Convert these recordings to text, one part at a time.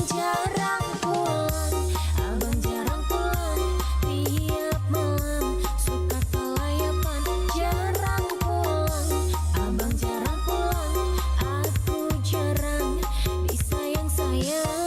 jarang pulang, abang jarang pulang. Tiap malam suka kelayapan, jarang pulang, abang jarang pulang. Aku jarang disayang-sayang.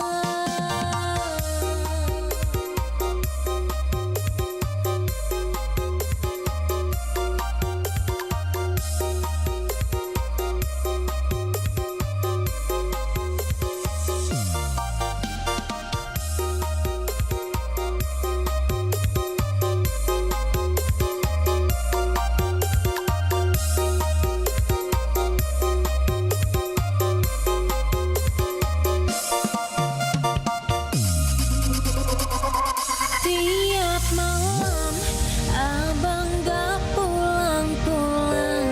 Tiap malam abang gak pulang-pulang.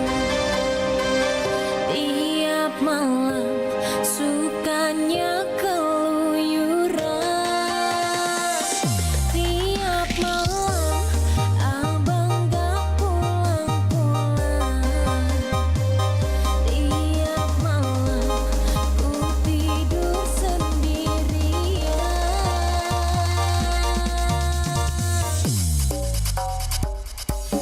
Tiap malam sukanya keluyuran. Tiap malam abang gak pulang-pulang. Tiap malam ku tidur sendirian.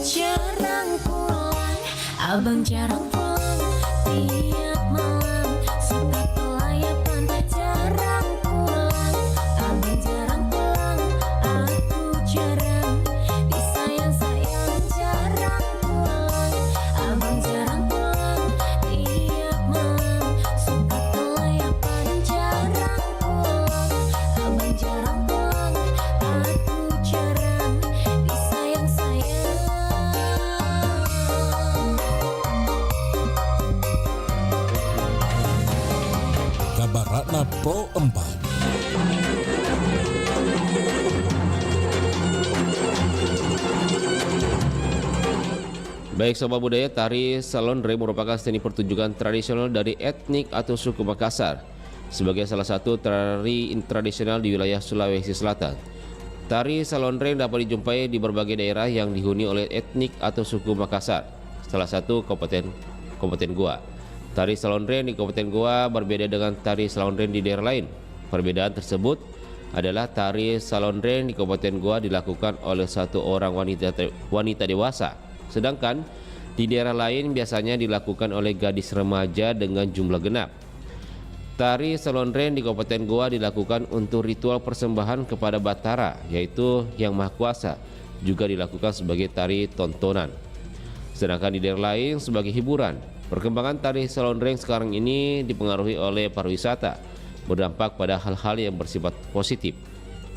Jarang pulang, abang jarang pulang. Tiap malam suka kelayapan, jarang pulang, abang jarang pulang. Aku jarang disayang-sayang, jarang pulang, abang jarang pulang. Tiap malam suka kelayapan, jarang pulang, abang jarang pulang. Aku jarang disayang-sayang. Kabar Ratna Pro 4. Baik Sobat Budaya, tari Salonre merupakan seni pertunjukan tradisional dari etnik atau suku Makassar sebagai salah satu tari tradisional di wilayah Sulawesi Selatan. Tari Salonre dapat dijumpai di berbagai daerah yang dihuni oleh etnik atau suku Makassar, salah satu Kabupaten Goa. Tari Salonre di Kabupaten Goa berbeda dengan tari Salonre di daerah lain. Perbedaan tersebut adalah tari Salonre di Kabupaten Goa dilakukan oleh satu orang wanita dewasa, sedangkan di daerah lain biasanya dilakukan oleh gadis remaja dengan jumlah genap. Tari Salonre di Kabupaten Goa dilakukan untuk ritual persembahan kepada Batara, yaitu Yang Maha Kuasa, juga dilakukan sebagai tari tontonan. Sedangkan di daerah lain sebagai hiburan. Perkembangan tari Salonre sekarang ini dipengaruhi oleh pariwisata, berdampak pada hal-hal yang bersifat positif.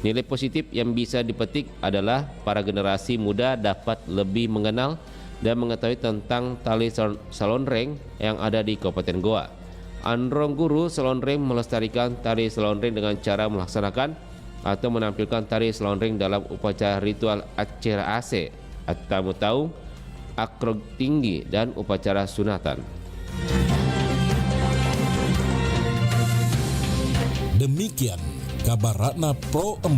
Nilai positif yang bisa dipetik adalah para generasi muda dapat lebih mengenal dan mengetahui tentang tari Salonre yang ada di Kabupaten Goa. Androng Guru Salonre melestarikan tari Salonre dengan cara melaksanakan atau menampilkan tari Salonre dalam upacara ritual Acera Ase, Tamu Tahu, Akrog Tinggi, dan upacara sunatan. Demikian Kabar Ratna Pro 4.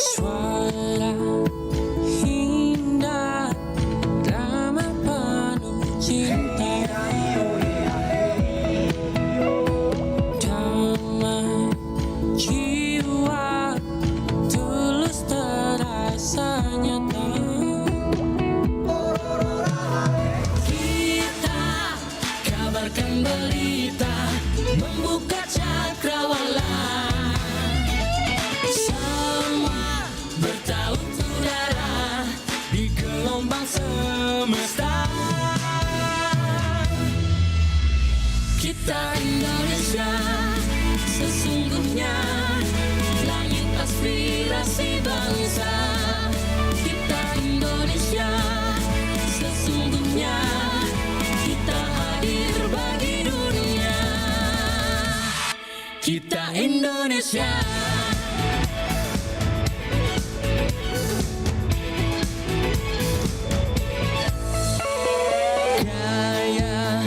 Suara indah, drama penuh cinta, damai jiwa, tulus terasa nyata. Kita kabarkan berita, membuka cakrawala. Semua bertaut udara di gelombang semesta. Kita Indonesia, sesungguhnya langit aspirasi bangsa. Kita Indonesia, sesungguhnya kita hadir bagi dunia. Kita Indonesia. Gaya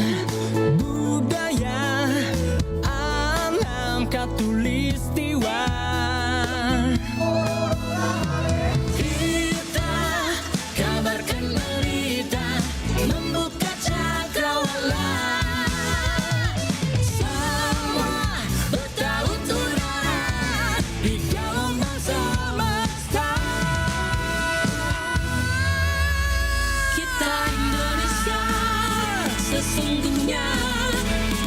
budaya alam katulistiwa. Kita kabarkan berita, membuka cakrawala. Semua bertaut udara di gelombang semesta. Kita Indonesia, sesungguhnya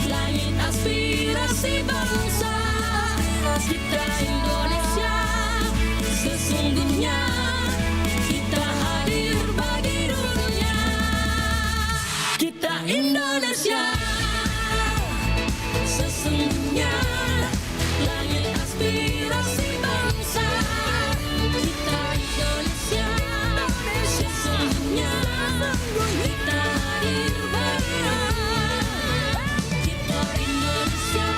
langit aspirasi bangsa. Kita Indonesia, sesungguhnya kita hadir bagi dunia. Kita Indonesia, sesungguhnya langit aspirasi bangsa. Kita Indonesia, sesungguhnya kita hadir bagi dunia. Kita Indonesia,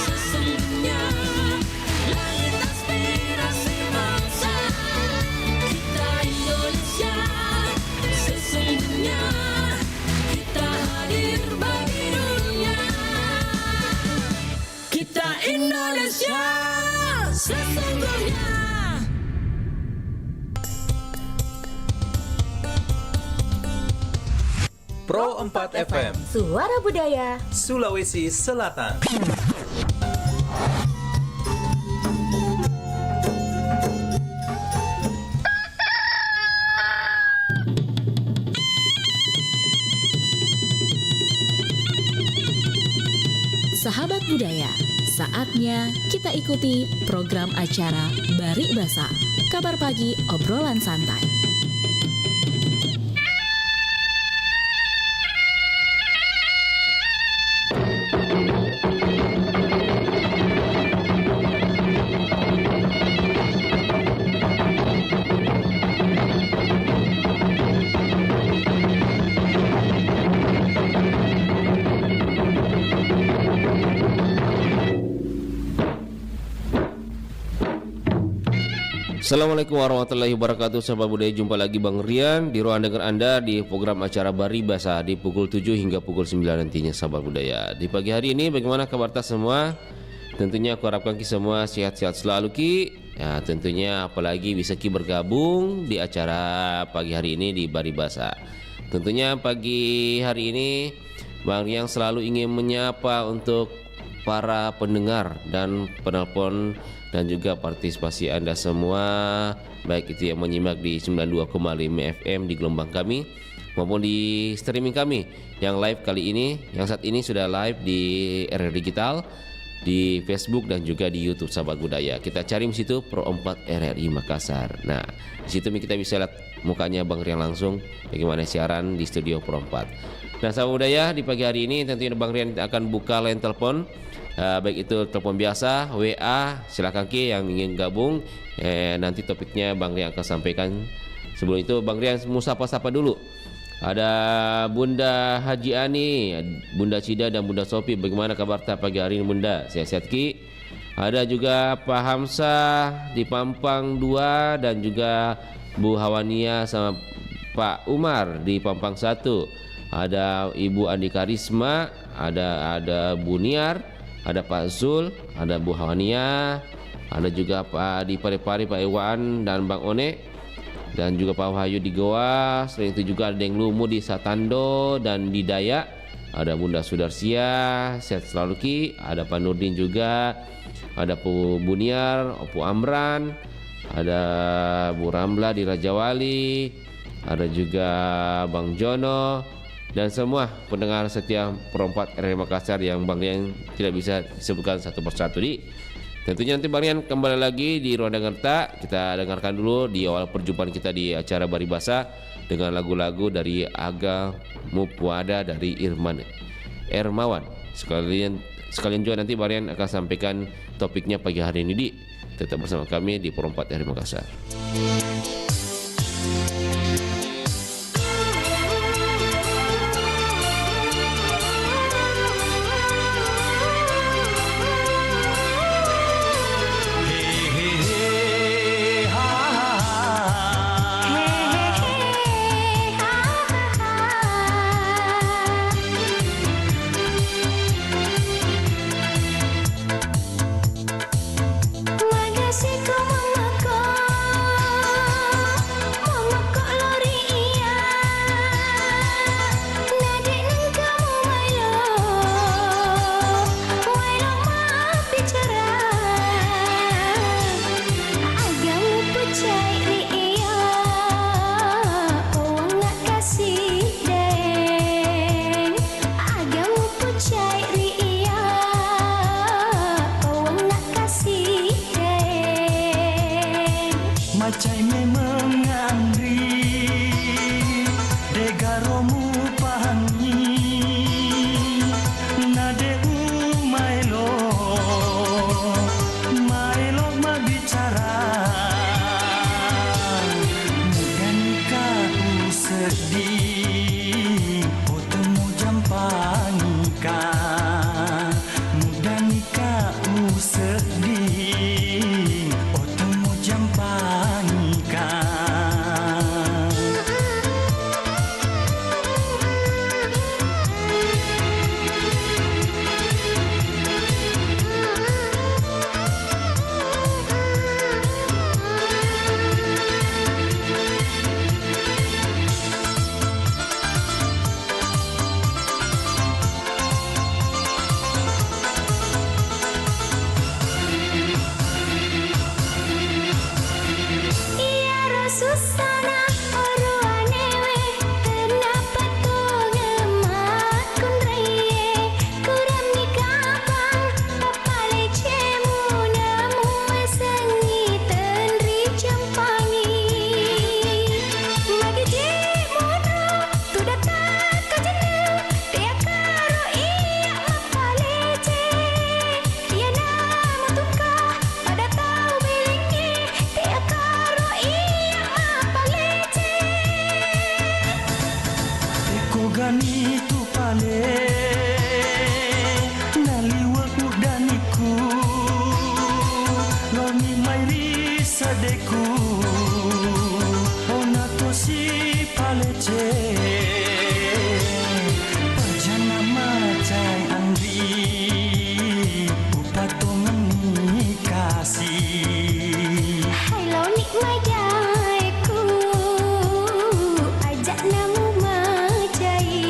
sesungguhnya langit aspirasi bangsa. Kita Indonesia, sesungguhnya kita hadir bagi dunia. Kita Indonesia, sesungguhnya. Pro 4 FM Suara Budaya. Sulawesi Selatan. Sahabat budaya, saatnya kita ikuti program acara Barik Basa, kabar pagi obrolan santai. Assalamualaikum warahmatullahi wabarakatuh. Sahabat budaya, jumpa lagi Bang Rian di ruang dengar Anda di program acara Bari Basa di pukul 7 hingga pukul 9 nantinya. Sahabat budaya, di pagi hari ini bagaimana kabar kita semua? Tentunya aku harapkan Ki semua sehat-sehat selalu Ki. Ya, tentunya apalagi bisa Ki bergabung di acara pagi hari ini di Bari Basa. Tentunya pagi hari ini Bang Rian selalu ingin menyapa untuk para pendengar dan penelpon dan juga partisipasi Anda semua, baik itu yang menyimak di 92,5 FM di gelombang kami maupun di streaming kami yang live kali ini, yang saat ini sudah live di RRI Digital, di Facebook dan juga di YouTube Sahabat Budaya. Kita cari di situ Pro 4 RRI Makassar. Nah, di situ kita bisa lihat mukanya Bang Rian langsung bagaimana siaran di studio Pro 4. Nah, Sahabat Budaya, di pagi hari ini tentunya Bang Rian akan buka line telepon. Baik itu telepon biasa, WA, silakan Ki yang ingin gabung. Nanti topiknya Bang Rian akan sampaikan. Sebelum itu Bang Rian mau sapa-sapa dulu. Ada Bunda Haji Ani, Bunda Cida dan Bunda Sopi. Bagaimana kabar pagi hari ini Bunda? Sehat-sehat Ki. Ada juga Pak Hamzah di Pampang 2 dan juga Bu Hawania sama Pak Umar di Pampang 1. Ada Ibu Andi Karisma, ada Bu Niar, ada Pak Zul, ada Bu Hawania, Ada juga Pak di Parepare, Pak Iwan dan Bang One, dan juga Pak Wahyu di Goa. Selain itu juga ada Deng Lumu di Satando dan di Dayak. Ada Bunda Sudarsia, sehat selalu Ki. Ada Pak Nurdin juga. Ada Pu Buniar, Opu Amran. Ada Bu Ramla di Rajawali. Ada juga Bang Jono. Dan semua pendengar setia Pro4 RRI Makassar yang Bang Rian tidak bisa disebutkan satu persatu di. Tentunya nanti Bang Rian kembali lagi di Ruang Dengerta. Kita dengarkan dulu di awal perjumpaan kita di acara Bari Basa dengan lagu-lagu dari Aga Mupuada dari Irman Ermawan. Sekalian juga nanti Bang Rian akan sampaikan topiknya pagi hari ini di. Tetap bersama kami di Pro4 RRI Makassar. Magasi ko mamako lori iya nade nang kamu wailo maaf bicara agamu pucai ri iya oh nggak kasih deng agamu pucai ri iya oh nggak kasih Macai memang ngandri degaromu pahangi nade mailo ma bicara mudah nikah sedih otemu jampan nikah mudah nikah sedih otemu jampan nikah. Iya Susana oruanewe kenapa tuh ngemakun reye kurang nikapang papale cemu namu mesengi tenri campangi magi jemono tu datang ke jenel dia karo iya papale ce dia nama tukah pada tahu belingi dia karo iya papale ce Eko gani tu pale naliwak udaniku loni mairi sadeku ona tosi palece pajana macai andri upatongan kasih. hai lo nikmajaiku ajak namu majai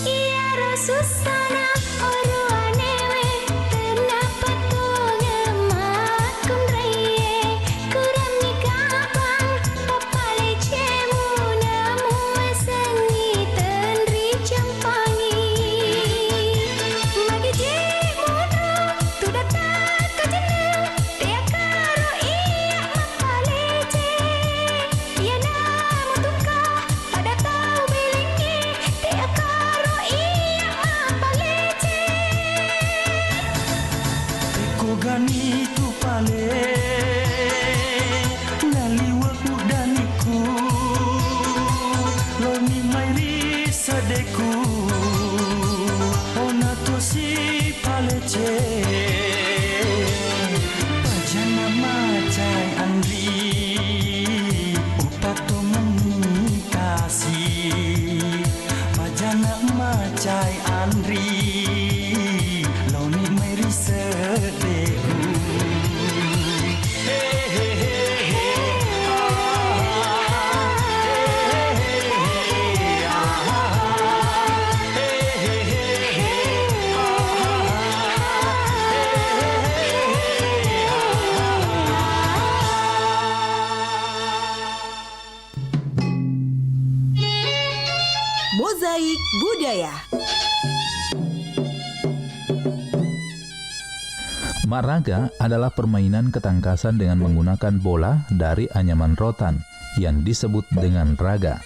Iya Susana oruanewe kenapa tuh ngemakun reye kurang nikapang papale cemu namu mesengi tenri campangi magi jemono tu datang ke jenel dia karo iya papale ce dia nama tukah pada tahu belingi dia karo iya papale Andri Lo ni meri sedeku Mozaik Budaya. Mak raga adalah permainan ketangkasan dengan menggunakan bola dari anyaman rotan yang disebut dengan raga.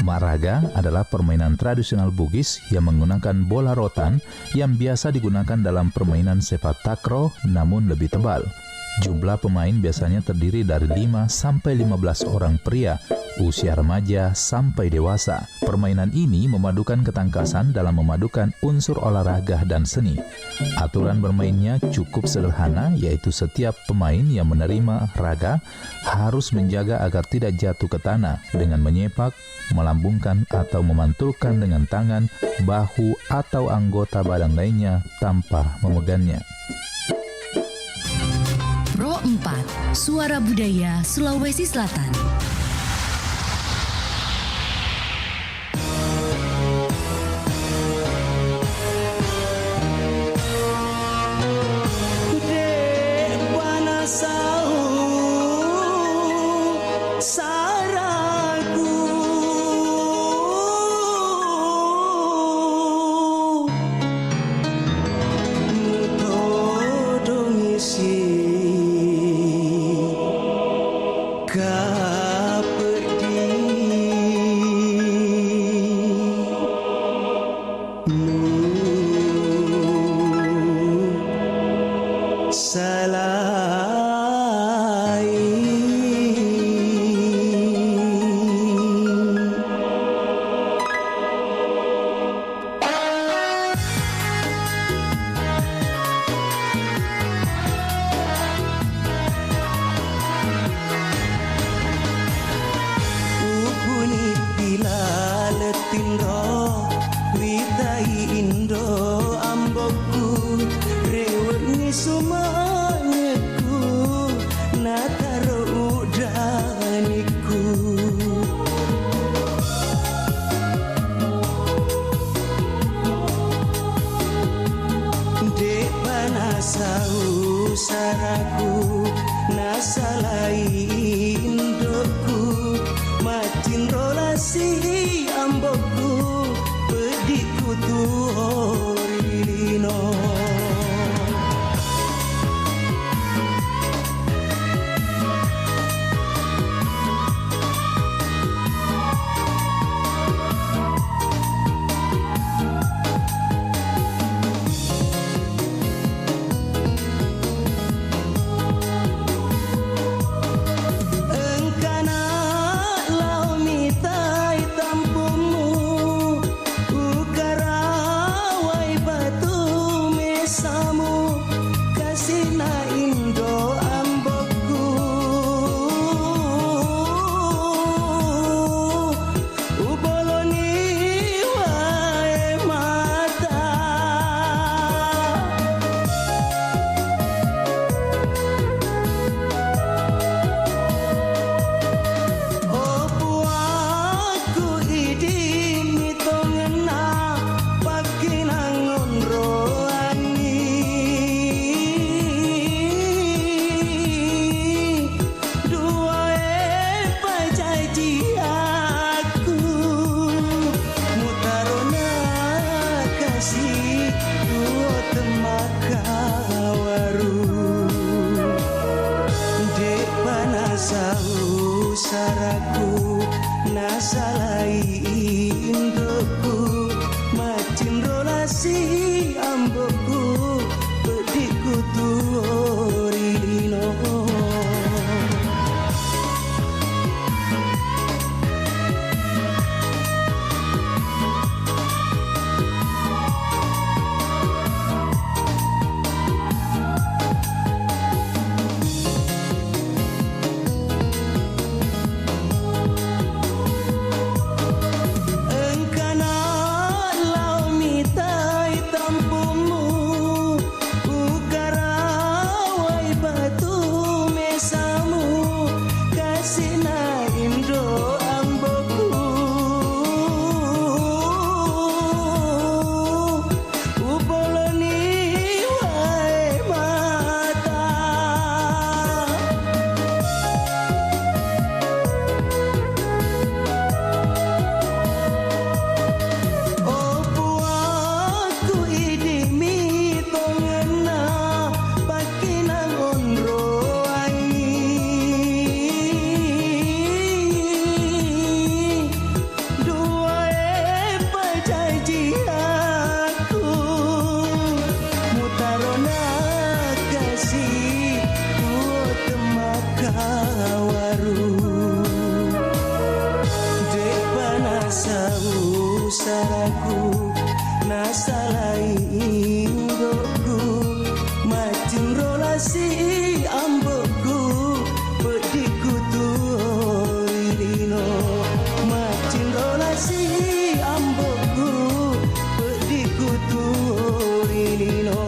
Mak raga adalah permainan tradisional Bugis yang menggunakan bola rotan yang biasa digunakan dalam permainan sepak takraw namun lebih tebal. Jumlah pemain biasanya terdiri dari 5 sampai 15 orang pria, usia remaja sampai dewasa. Permainan ini memadukan ketangkasan dalam memadukan unsur olahraga dan seni. Aturan bermainnya cukup sederhana, yaitu setiap pemain yang menerima raga harus menjaga agar tidak jatuh ke tanah dengan menyepak, melambungkan atau memantulkan dengan tangan, bahu atau anggota badan lainnya tanpa memegangnya. Pro 4, Suara Budaya Sulawesi Selatan. Engkana lau mitai alai udokku macam rolasi ambokku pediku tuorino macam rolasi ambokku pediku tuorino.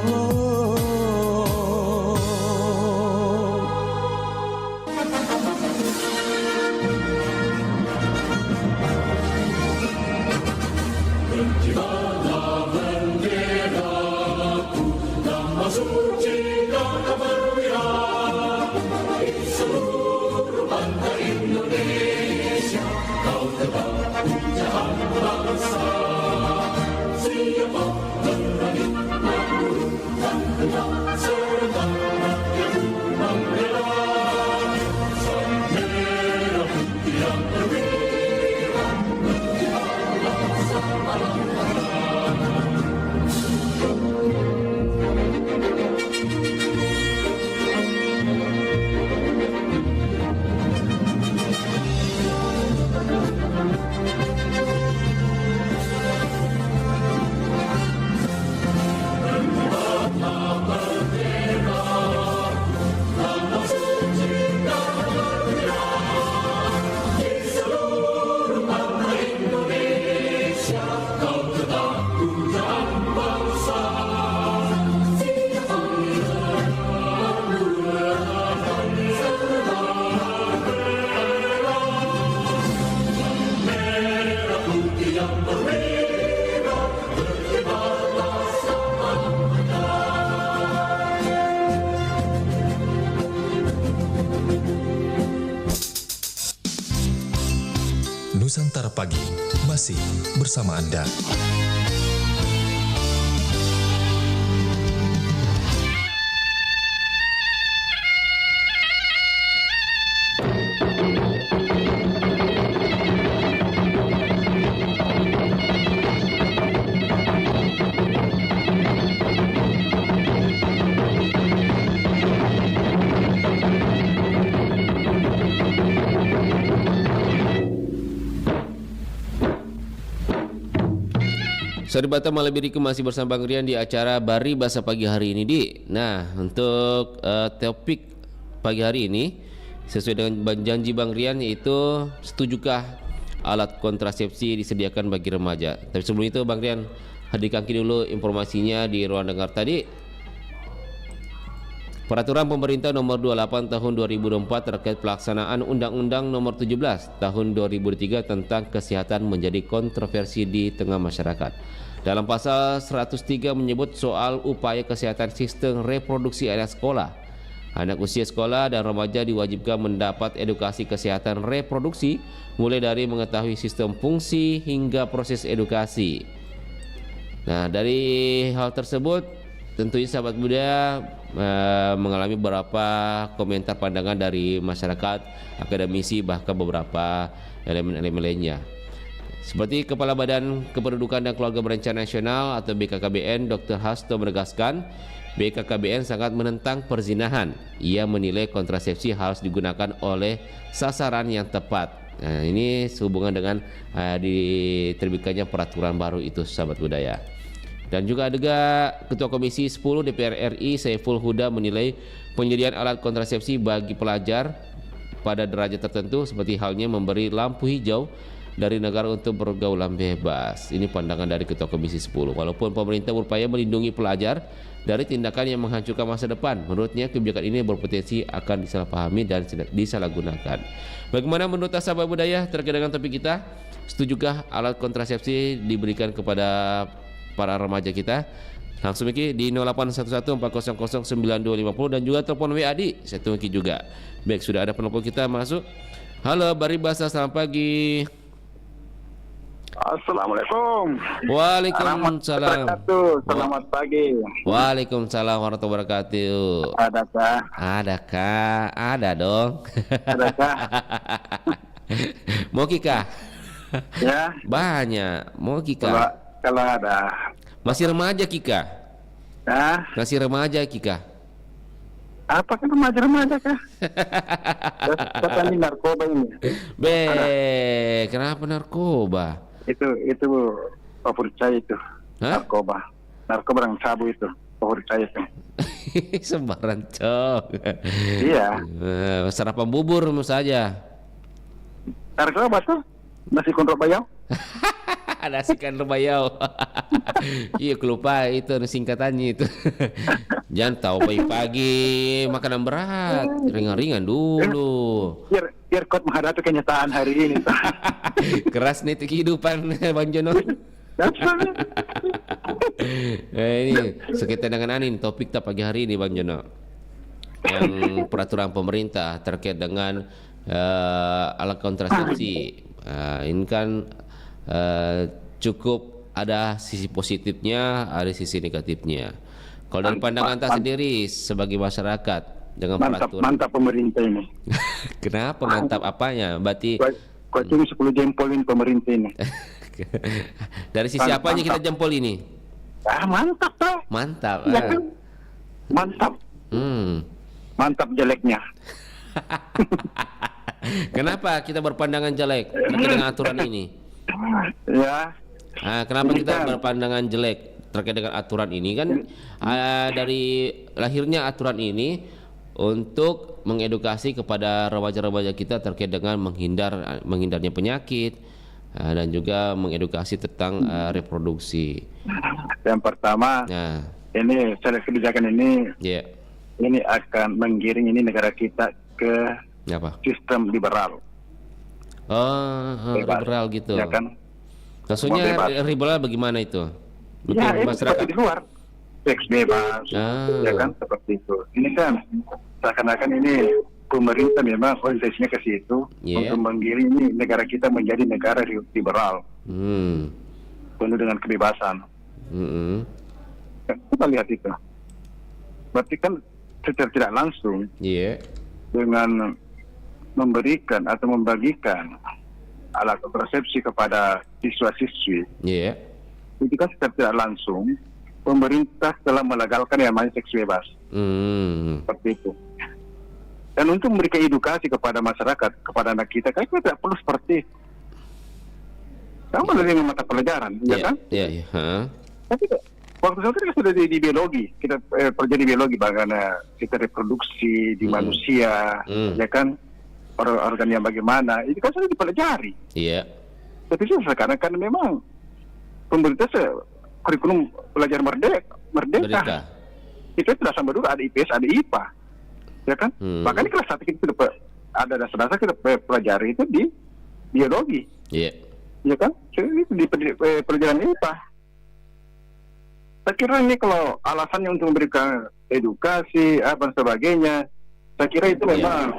Nusantara Pagi masih bersama Anda. Sorry Batam Malabiriku masih bersama Bang Rian di acara Bari Bahasa Pagi hari ini, Di. Nah, untuk topik pagi hari ini sesuai dengan janji Bang Rian, yaitu setujukah alat kontrasepsi disediakan bagi remaja. Tapi sebelum itu Bang Rian hadirkan dulu informasinya di ruang dengar tadi. Peraturan Pemerintah Nomor 28 Tahun 2024 terkait pelaksanaan Undang-Undang Nomor 17 Tahun 2003 tentang kesehatan menjadi kontroversi di tengah masyarakat. Dalam pasal 103 menyebut soal upaya kesehatan sistem reproduksi anak sekolah. Anak usia sekolah dan remaja diwajibkan mendapat edukasi kesehatan reproduksi mulai dari mengetahui sistem fungsi hingga proses edukasi. Nah, dari hal tersebut tentunya sahabat budaya mengalami beberapa komentar pandangan dari masyarakat, akademisi, bahkan beberapa elemen-elemen lainnya. Seperti Kepala Badan Kependudukan dan Keluarga Berencana Nasional atau BKKBN, Dr. Hasto menegaskan, BKKBN sangat menentang perzinahan. Ia menilai kontrasepsi harus digunakan oleh sasaran yang tepat. Nah, ini sehubungan dengan diterbitkannya peraturan baru itu, sahabat budaya. Dan juga ada Ketua Komisi 10 DPR RI Saiful Huda menilai penyediaan alat kontrasepsi bagi pelajar pada derajat tertentu seperti halnya memberi lampu hijau dari negara untuk pergaulan bebas. Ini pandangan dari Ketua Komisi 10. Walaupun pemerintah berupaya melindungi pelajar dari tindakan yang menghancurkan masa depan, menurutnya kebijakan ini berpotensi akan disalahpahami dan disalahgunakan. Bagaimana menurut sahabat budaya terkait dengan topik kita? Setujukah alat kontrasepsi diberikan kepada para remaja kita? Langsung Miki di 0811400950 dan juga telepon WA di saya tunggu juga. Baik, sudah ada penelpon kita masuk. Halo, Bari Bahasa, selamat pagi. Assalamualaikum. Waalaikumsalam. Selamat pagi. Waalaikumsalam warahmatullahi wabarakatuh. Adakah? Adakah? Ada dong. Adakah? Mau Kika? Ya. Banyak. Mau Kika? Kalau ada. Masih remaja Kika? Ya. Masih remaja Kika? Apa kan remaja kah? Kata ini narkoba ini. Kenapa narkoba? Itu favorit saya itu. Hah? Narkoba. narkoba dan sabu itu favorit saya tuh. Sembarang cok. Iya. Sarapan bubur saja. Narkoba tuh nasi kontrol bayau. Nasi kan bayau. Iya kelupa itu singkatannya itu. Jangan tahu pagi-pagi makanan berat, ringan-ringan dulu. Biar kuat menghadapi kenyataan hari ini. Keras nih kehidupan Bang Jono. Ini sekitar dengan anin topik tak pagi hari ini Bang Jono. Yang peraturan pemerintah terkait dengan alat kontrasepsi. Ini kan cukup ada sisi positifnya, ada sisi negatifnya. Kalau dari pandangan tak sendiri sebagai masyarakat dengan peraturan. Mantap pemerintah ini. Kenapa mantap apanya? Berarti kau curi 10 jempolin pemerintah ini. Dari sisi apanya kita jempol ini? Mantap toh. Mantap. Ya, kan? Mantap. Mantap jeleknya. Kenapa kita berpandangan jelek terkait dengan aturan ini? Ya. Kenapa kita berpandangan jelek terkait dengan aturan ini kan? Dari lahirnya aturan ini untuk mengedukasi kepada remaja-remaja kita terkait dengan menghindarnya penyakit dan juga mengedukasi tentang reproduksi. Yang pertama, ini kebijakan ini, ini akan menggiring ini negara kita ke sistem liberal. Liberal gitu. Ya kan? Maksudnya liberal bagaimana itu? Ya, ini seperti di luar. Seks bebas, ya kan? Seperti itu. Ini kan seakan-akan ini pemerintah memang orientasinya ke situ untuk menggiring ini negara kita menjadi negara liberal. Penuh dengan kebebasan. Kita lihat itu. Berarti kan secara tidak langsung dengan memberikan atau membagikan alat kontrasepsi kepada siswa-siswi, itu kan secara tidak langsung pemerintah telah melegalkan yang namanya seks bebas. Seperti itu. Dan untuk memberikan edukasi kepada masyarakat, kepada anak kita, kan kita tidak perlu seperti itu. Sama dengan mata pelajaran, ya kan? Tapi waktu itu kita sudah di biologi, kita pelajari biologi bagaimana kita reproduksi di manusia, ya kan? Organ yang bagaimana, itu kan sudah dipelajari. Tapi sekarang kan memang pemerintah kurikulum pelajaran merdeka. Itu tidak sama dulu, ada IPS, ada IPA, ya kan? Makanya kelas 1 kita ada dasar-dasar kita pelajari itu di biologi, ya kan? Itu di pelajaran IPA. Saya kira ini kalau alasannya untuk memberikan edukasi apa dan sebagainya, saya kira itu memang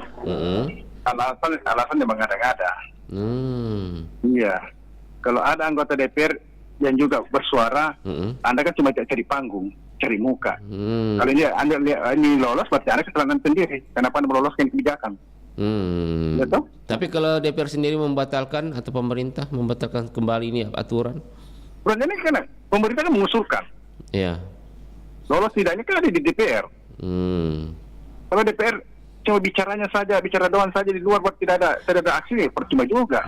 alasan yang mengada-ngada. Iya. Kalau ada anggota DPR yang juga bersuara, Anda kan cuma cari panggung, cari muka. Kalau ini lolos, berarti Anda kesalahan sendiri. Kenapa Anda meloloskan kebijakan? Betul? Tapi kalau DPR sendiri membatalkan atau pemerintah membatalkan kembali ini aturan? Berarti ini kan pemerintah kan mengusulkan. Lolos tidaknya kan ada di DPR. Kalau DPR cuma bicara doang saja di luar, buat tidak ada aksi, percuma juga.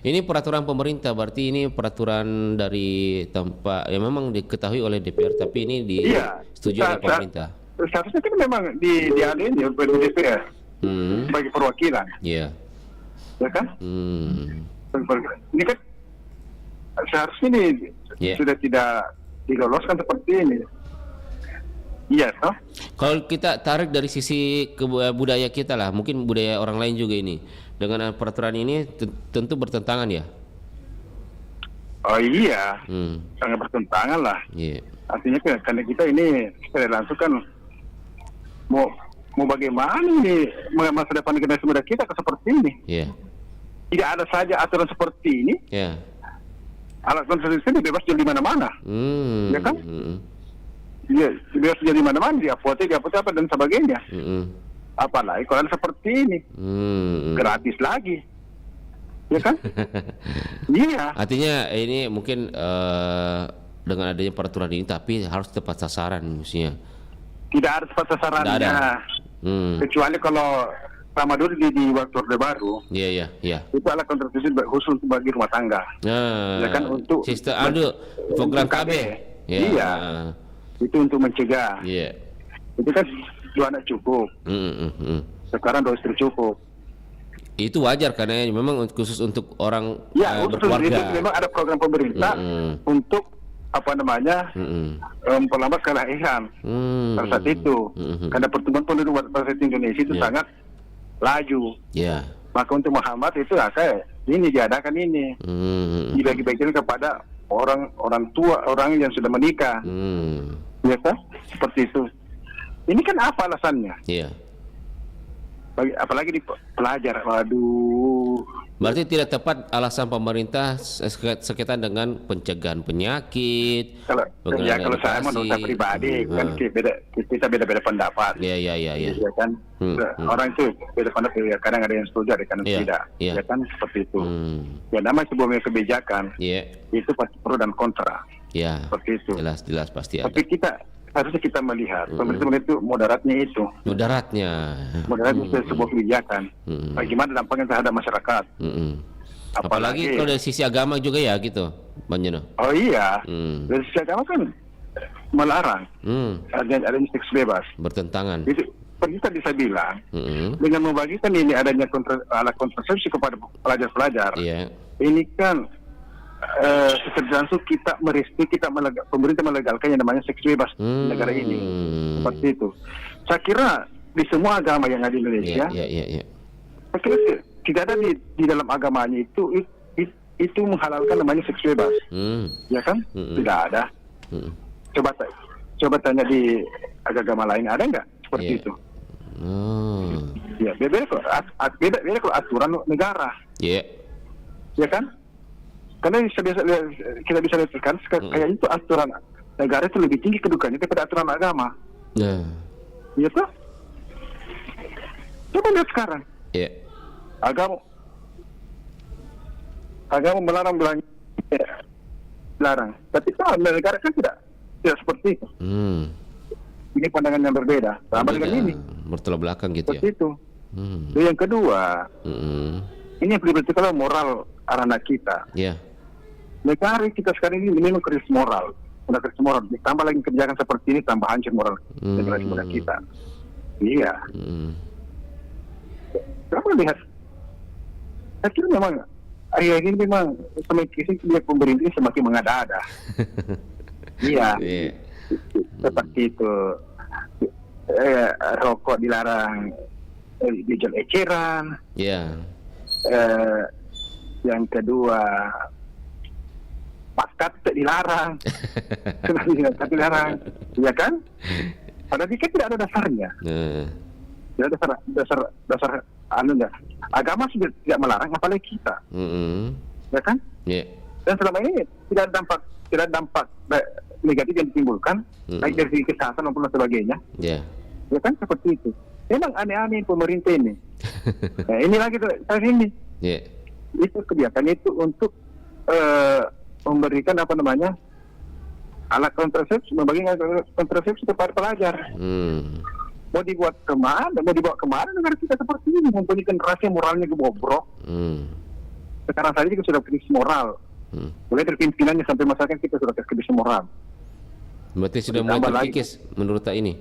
Ini peraturan pemerintah, berarti ini peraturan dari tempat yang memang diketahui oleh DPR, tapi ini disetujui oleh pemerintah. Seharusnya kan memang dialihin ya oleh DPR sebagai perwakilan. Ya kan? Ini kan seharusnya ini sudah tidak diloloskan seperti ini. Iya toh. Kalau kita tarik dari sisi budaya kita lah, mungkin budaya orang lain juga ini. Dengan peraturan ini tentu bertentangan ya. Oh iya, sangat bertentangan lah. Artinya karena kita ini secara langsung kan mau bagaimana ini masa depan generasi muda kita seperti ini. Tidak ada saja aturan seperti ini. Alat kontrasepsi bebas jual di mana-mana, ya kan? Ya, bebas jual di mana-mana, di apotek apa dan sebagainya. Apalagi kalau seperti ini, gratis lagi, ya kan? Iya. Artinya ini mungkin dengan adanya peraturan ini, tapi harus tepat sasaran maksudnya. Tidak harus tepat sasarannya, kecuali kalau sama dulu di waktu Orde Baru. Iya. Itu alat kontrasepsi khusus bagi rumah tangga. Ya kan, untuk sistem program KB. Iya. Itu untuk mencegah. Iya. Itu kan 2 anak cukup. Sekarang 2 istri cukup. Itu wajar karena memang khusus untuk orang Ya, berkeluarga. itu memang ada program pemerintah untuk memperlambat kelahiran pada saat itu. Karena pertumbuhan penduduk pada Indonesia itu sangat laju. Ya. Maka untuk menghambat itu ini diadakan ini. Dibagi-bagikan kepada orang tua, orang yang sudah menikah. Ya kan? Seperti itu. Ini kan apa alasannya? Iya. Apalagi di pelajar. Waduh. Berarti tidak tepat alasan pemerintah sekaitan dengan pencegahan penyakit. Kalau saya menurut saya pribadi kan kita beda-beda pendapat. Iya. Ya kan? Orang itu beda pendapat. Kadang ada yang setuju, ada yang tidak. Ya kan? Seperti itu. Ya namanya sebuah kebijakan. Itu pasti pro dan kontra. Ya. Seperti itu. Jelas pasti ada. Tapi harusnya kita melihat pemerintah itu moderatnya itu. Moderatnya itu sebuah kebijakan. Bagaimana dampaknya terhadap masyarakat. Apalagi kalau dari sisi agama juga ya gitu, Bang Jono. Oh iya. Dari sisi agama kan melarang adanya seks bebas. Bertentangan. Itu kita bisa bilang dengan membagikan ini adanya alat kontrasepsi kepada pelajar-pelajar. Ini kan secara langsung kita pemerintah melegalkan yang namanya seks bebas di negara ini. Seperti itu. Saya kira di semua agama yang ada di Indonesia, saya kira tidak ada di dalam agamanya itu menghalalkan namanya seks bebas. Ya kan? Tidak ada. Coba tanya di agama lain, ada nggak seperti itu? Ya, beda kalau aturan negara. Ya kan? Karena kita bisa lihat kayak itu aturan negara itu lebih tinggi kedudukannya daripada aturan agama. Iya toh? Coba lihat sekarang. Agama melarang belanja, larang. Tapi kalau negara kan tidak seperti itu. Ini pandangan yang berbeda. Sama dengan ini. Bertolak belakang gitu seperti itu. Dan yang kedua, ini yang perlu diperhatikan moral anak kita. Negara kita sekarang ini memang krisis moral. Sudah krisis moral. Ditambah lagi kebijakan seperti ini, tambah hancur moral negara kita. Iya. Kamu lihat, saya kira memang ini memang semakin pemerintah ini semakin mengada-ada. Iya. Seperti itu. Rokok dilarang, dijual eceran. Yang kedua, paskat dilarang. Dilarang, ya kan? Padahal kan tidak ada dasarnya. Tidak ada dasar agama sudah tidak melarang, apalagi kita. Ya kan? Dan selama ini tidak ada dampak negatif yang ditimbulkan, baik dari segi kesehatan maupun sebagainya. Ya kan, seperti itu. Memang aneh-aneh pemerintah ini. Nah, ini lagi saya ini. Itu kebijakan itu untuk memberikan alat kontrasepsi, membagikan kontrasepsi kepada pelajar. Mau dibawa kemana negara kita seperti ini, mempunyai generasi moralnya bobrok. Sekarang saja kita sudah krisis moral. Mulai dari pimpinannya sampai masyarakat kita sudah krisis moral. Berarti sudah mulai terkikis menurut tak ini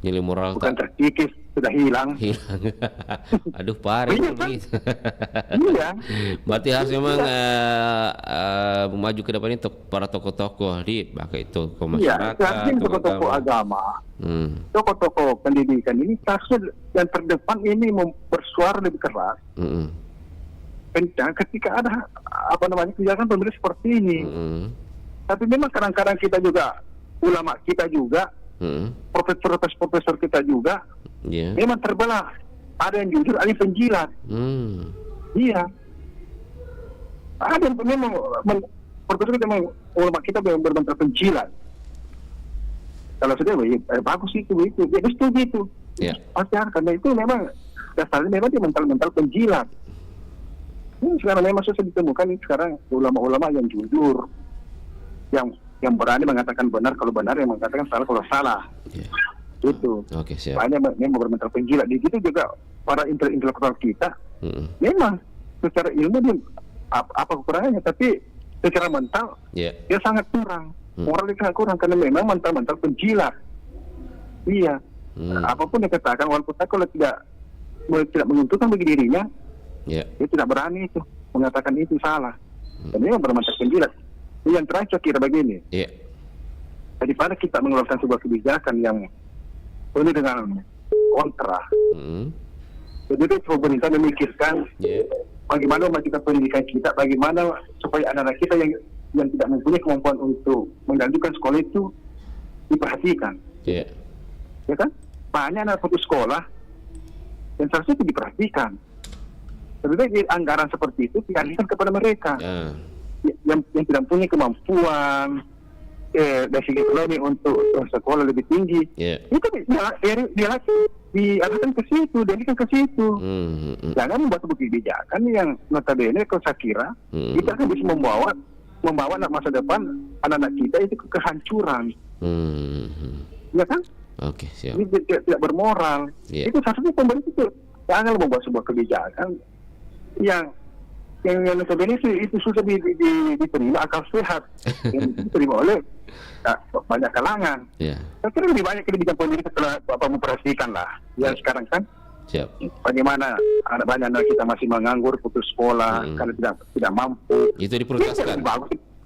nilai moral. Bukan terkikis, sudah hilang. Aduh parah. Iya. Berarti harus memang maju ke depan ini para tokoh-tokoh pakai tokoh masyarakat. Iya, tokoh-tokoh agama, tokoh-tokoh pendidikan ini harusnya yang terdepan ini bersuara lebih keras. Kencang ketika ada kebijakan pemerintah seperti ini. Tapi memang kadang-kadang kita juga, ulama kita juga, profesor kita juga, memang terbelah. Ada yang jujur, ada yang penjilat. Iya. Ada yang memang profesor kita memang, ulama kita benar-benar penjilat. Kalau sudah bagus itu, dia setuju itu. Pasti karena itu memang dasarnya memang dia mental penjilat. Sekarang memang susah ditemukan sekarang ulama-ulama yang jujur, yang berani mengatakan benar kalau benar, yang mengatakan salah kalau salah. Itu. Banyak yang bermental penjilat. Di situ juga para intelektual kita, memang secara ilmu dia apa kekurangannya, tapi secara mental dia sangat kurang. Moralnya sangat kurang karena memang mental-mental penjilat. Iya. Apapun dia katakan, walaupun saya kalau tidak menguntungkan bagi dirinya, dia tidak berani itu mengatakan itu salah. Dan memang bermental penjilat. Yang terakhir saya kira begini. Daripada kita mengeluarkan sebuah kebijakan yang penuh dengan kontra, jadi pemerintah memikirkan bagaimana memajukan pendidikan kita, bagaimana supaya anak-anak kita yang tidak mempunyai kemampuan untuk menggantikan sekolah itu diperhatikan. Ya kan? Banyak anak putus sekolah dan seharusnya itu diperhatikan. Lebih baik anggaran seperti itu dialihkan kepada mereka yang tidak punya kemampuan dari segi ekonomi untuk sekolah lebih tinggi. Itu dialihkan ke situ, dialihkan ke situ. Jangan membuat sebuah kebijakan yang notabene kalau saya kira kita akan bisa membawa anak masa depan anak-anak kita itu ke kehancuran. Ya kan? Oke, siap. Ini tidak bermoral. Itu seharusnya pemerintah itu jangan membuat sebuah kebijakan yang notabene itu sudah diterima akal sehat, yang diterima oleh banyak kalangan. Saya kira lebih banyak kebijakan pemerintah setelah Bapak memperhatikan lah. Yang sekarang kan, bagaimana banyak anak kita masih menganggur, putus sekolah karena tidak mampu. Itu diprioritaskan.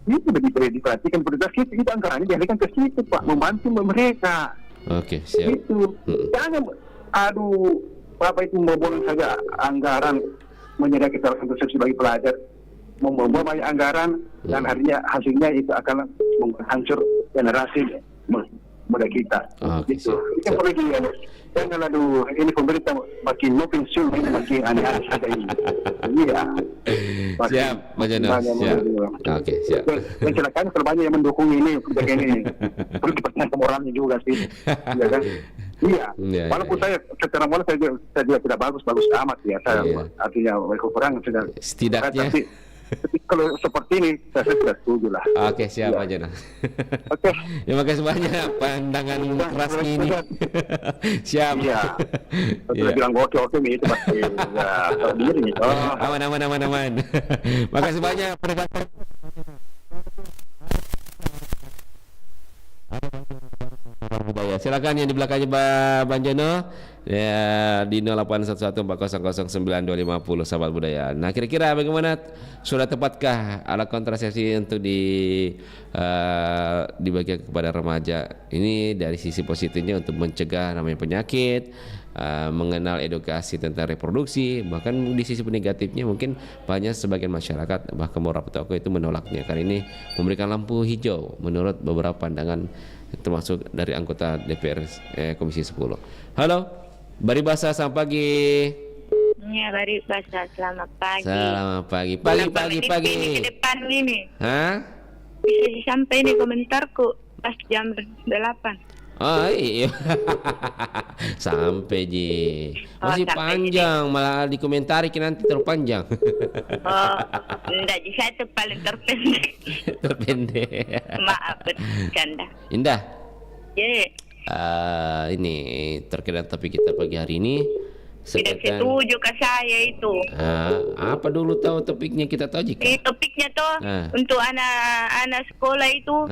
Itu diperhatikan prioritas kita anggarannya dialihkan ke situ, Pak, membantu mereka. Oke, siap. Itu jangan, Bapak itu membolong saja anggaran menyediakan kontrasepsi bagi pelajar, membuat banyak anggaran dan hasilnya itu akan menghancur generasi muda kita. Gitu. Itu perlu jangan ini pemerintah makin pensiun makin aneh-aneh saja ini. Iya. Siap, Pak Jono. Siap. Oke, siap. Dan celakanya kalau banyak yang mendukung ini kebijakan ini, perlu dipertanyakan moralnya juga sih. Iya kan? Iya. Walaupun saya secara moral saya juga tidak bagus amat ya. Saya artinya kekurangan sudah. Setidaknya. Tapi kalau seperti ini saya sudah setuju lah. Oke, siap Pak Jono. Oke. Terima kasih banyak pandangan keras ini. Siap. Iya. Saya bilang oke nih itu pasti ya diri. Aman. Makasih banyak pendengar. Budaya. Silakan yang di belakangnya Bang Jono ya di 0811400950 sahabat budaya. Nah, kira-kira bagaimana, sudah tepatkah alat kontrasepsi untuk dibagikan kepada remaja? Ini dari sisi positifnya untuk mencegah namanya penyakit, mengenal edukasi tentang reproduksi. Bahkan di sisi negatifnya mungkin banyak sebagian masyarakat bahkan beberapa tokoh itu menolaknya karena ini memberikan lampu hijau menurut beberapa pandangan termasuk dari anggota DPR Komisi 10. Halo, Bari Basa, selamat pagi. Ya, Bari Basa, selamat pagi. Selamat pagi. Pagi. Ini ke depan ini. Hah? Bisa sampai ini komentarku pas jam 8. Oh iya. Sampai Ji. Masih panjang ini. Malah dikomentari nanti terpanjang. Enggak, Ji, saya itu paling terpendek. Terpendek. Maaf, bercanda. Indah. Ini terkait topik kita pagi hari ini. Tidak setuju ke saya itu. Apa dulu tahu topiknya, kita tahu jika. Topiknya tuh untuk anak sekolah itu.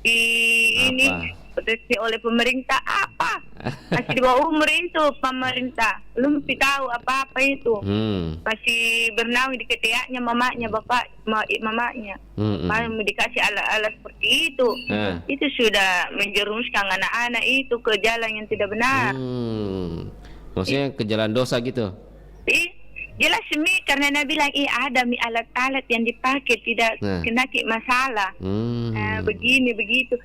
Ini proteksi oleh pemerintah apa? Masih di bawah umur itu pemerintah belum tahu apa-apa itu. Masih bernaung di ketiaknya mamanya, mamanya. Mau dikasih alat-alat seperti itu. Itu sudah menjerumuskan anak-anak itu ke jalan yang tidak benar. Maksudnya ke jalan dosa gitu? Jelas karena Nabi bilang ada alat-alat yang dipakai tidak kena masalah. Begini begitu,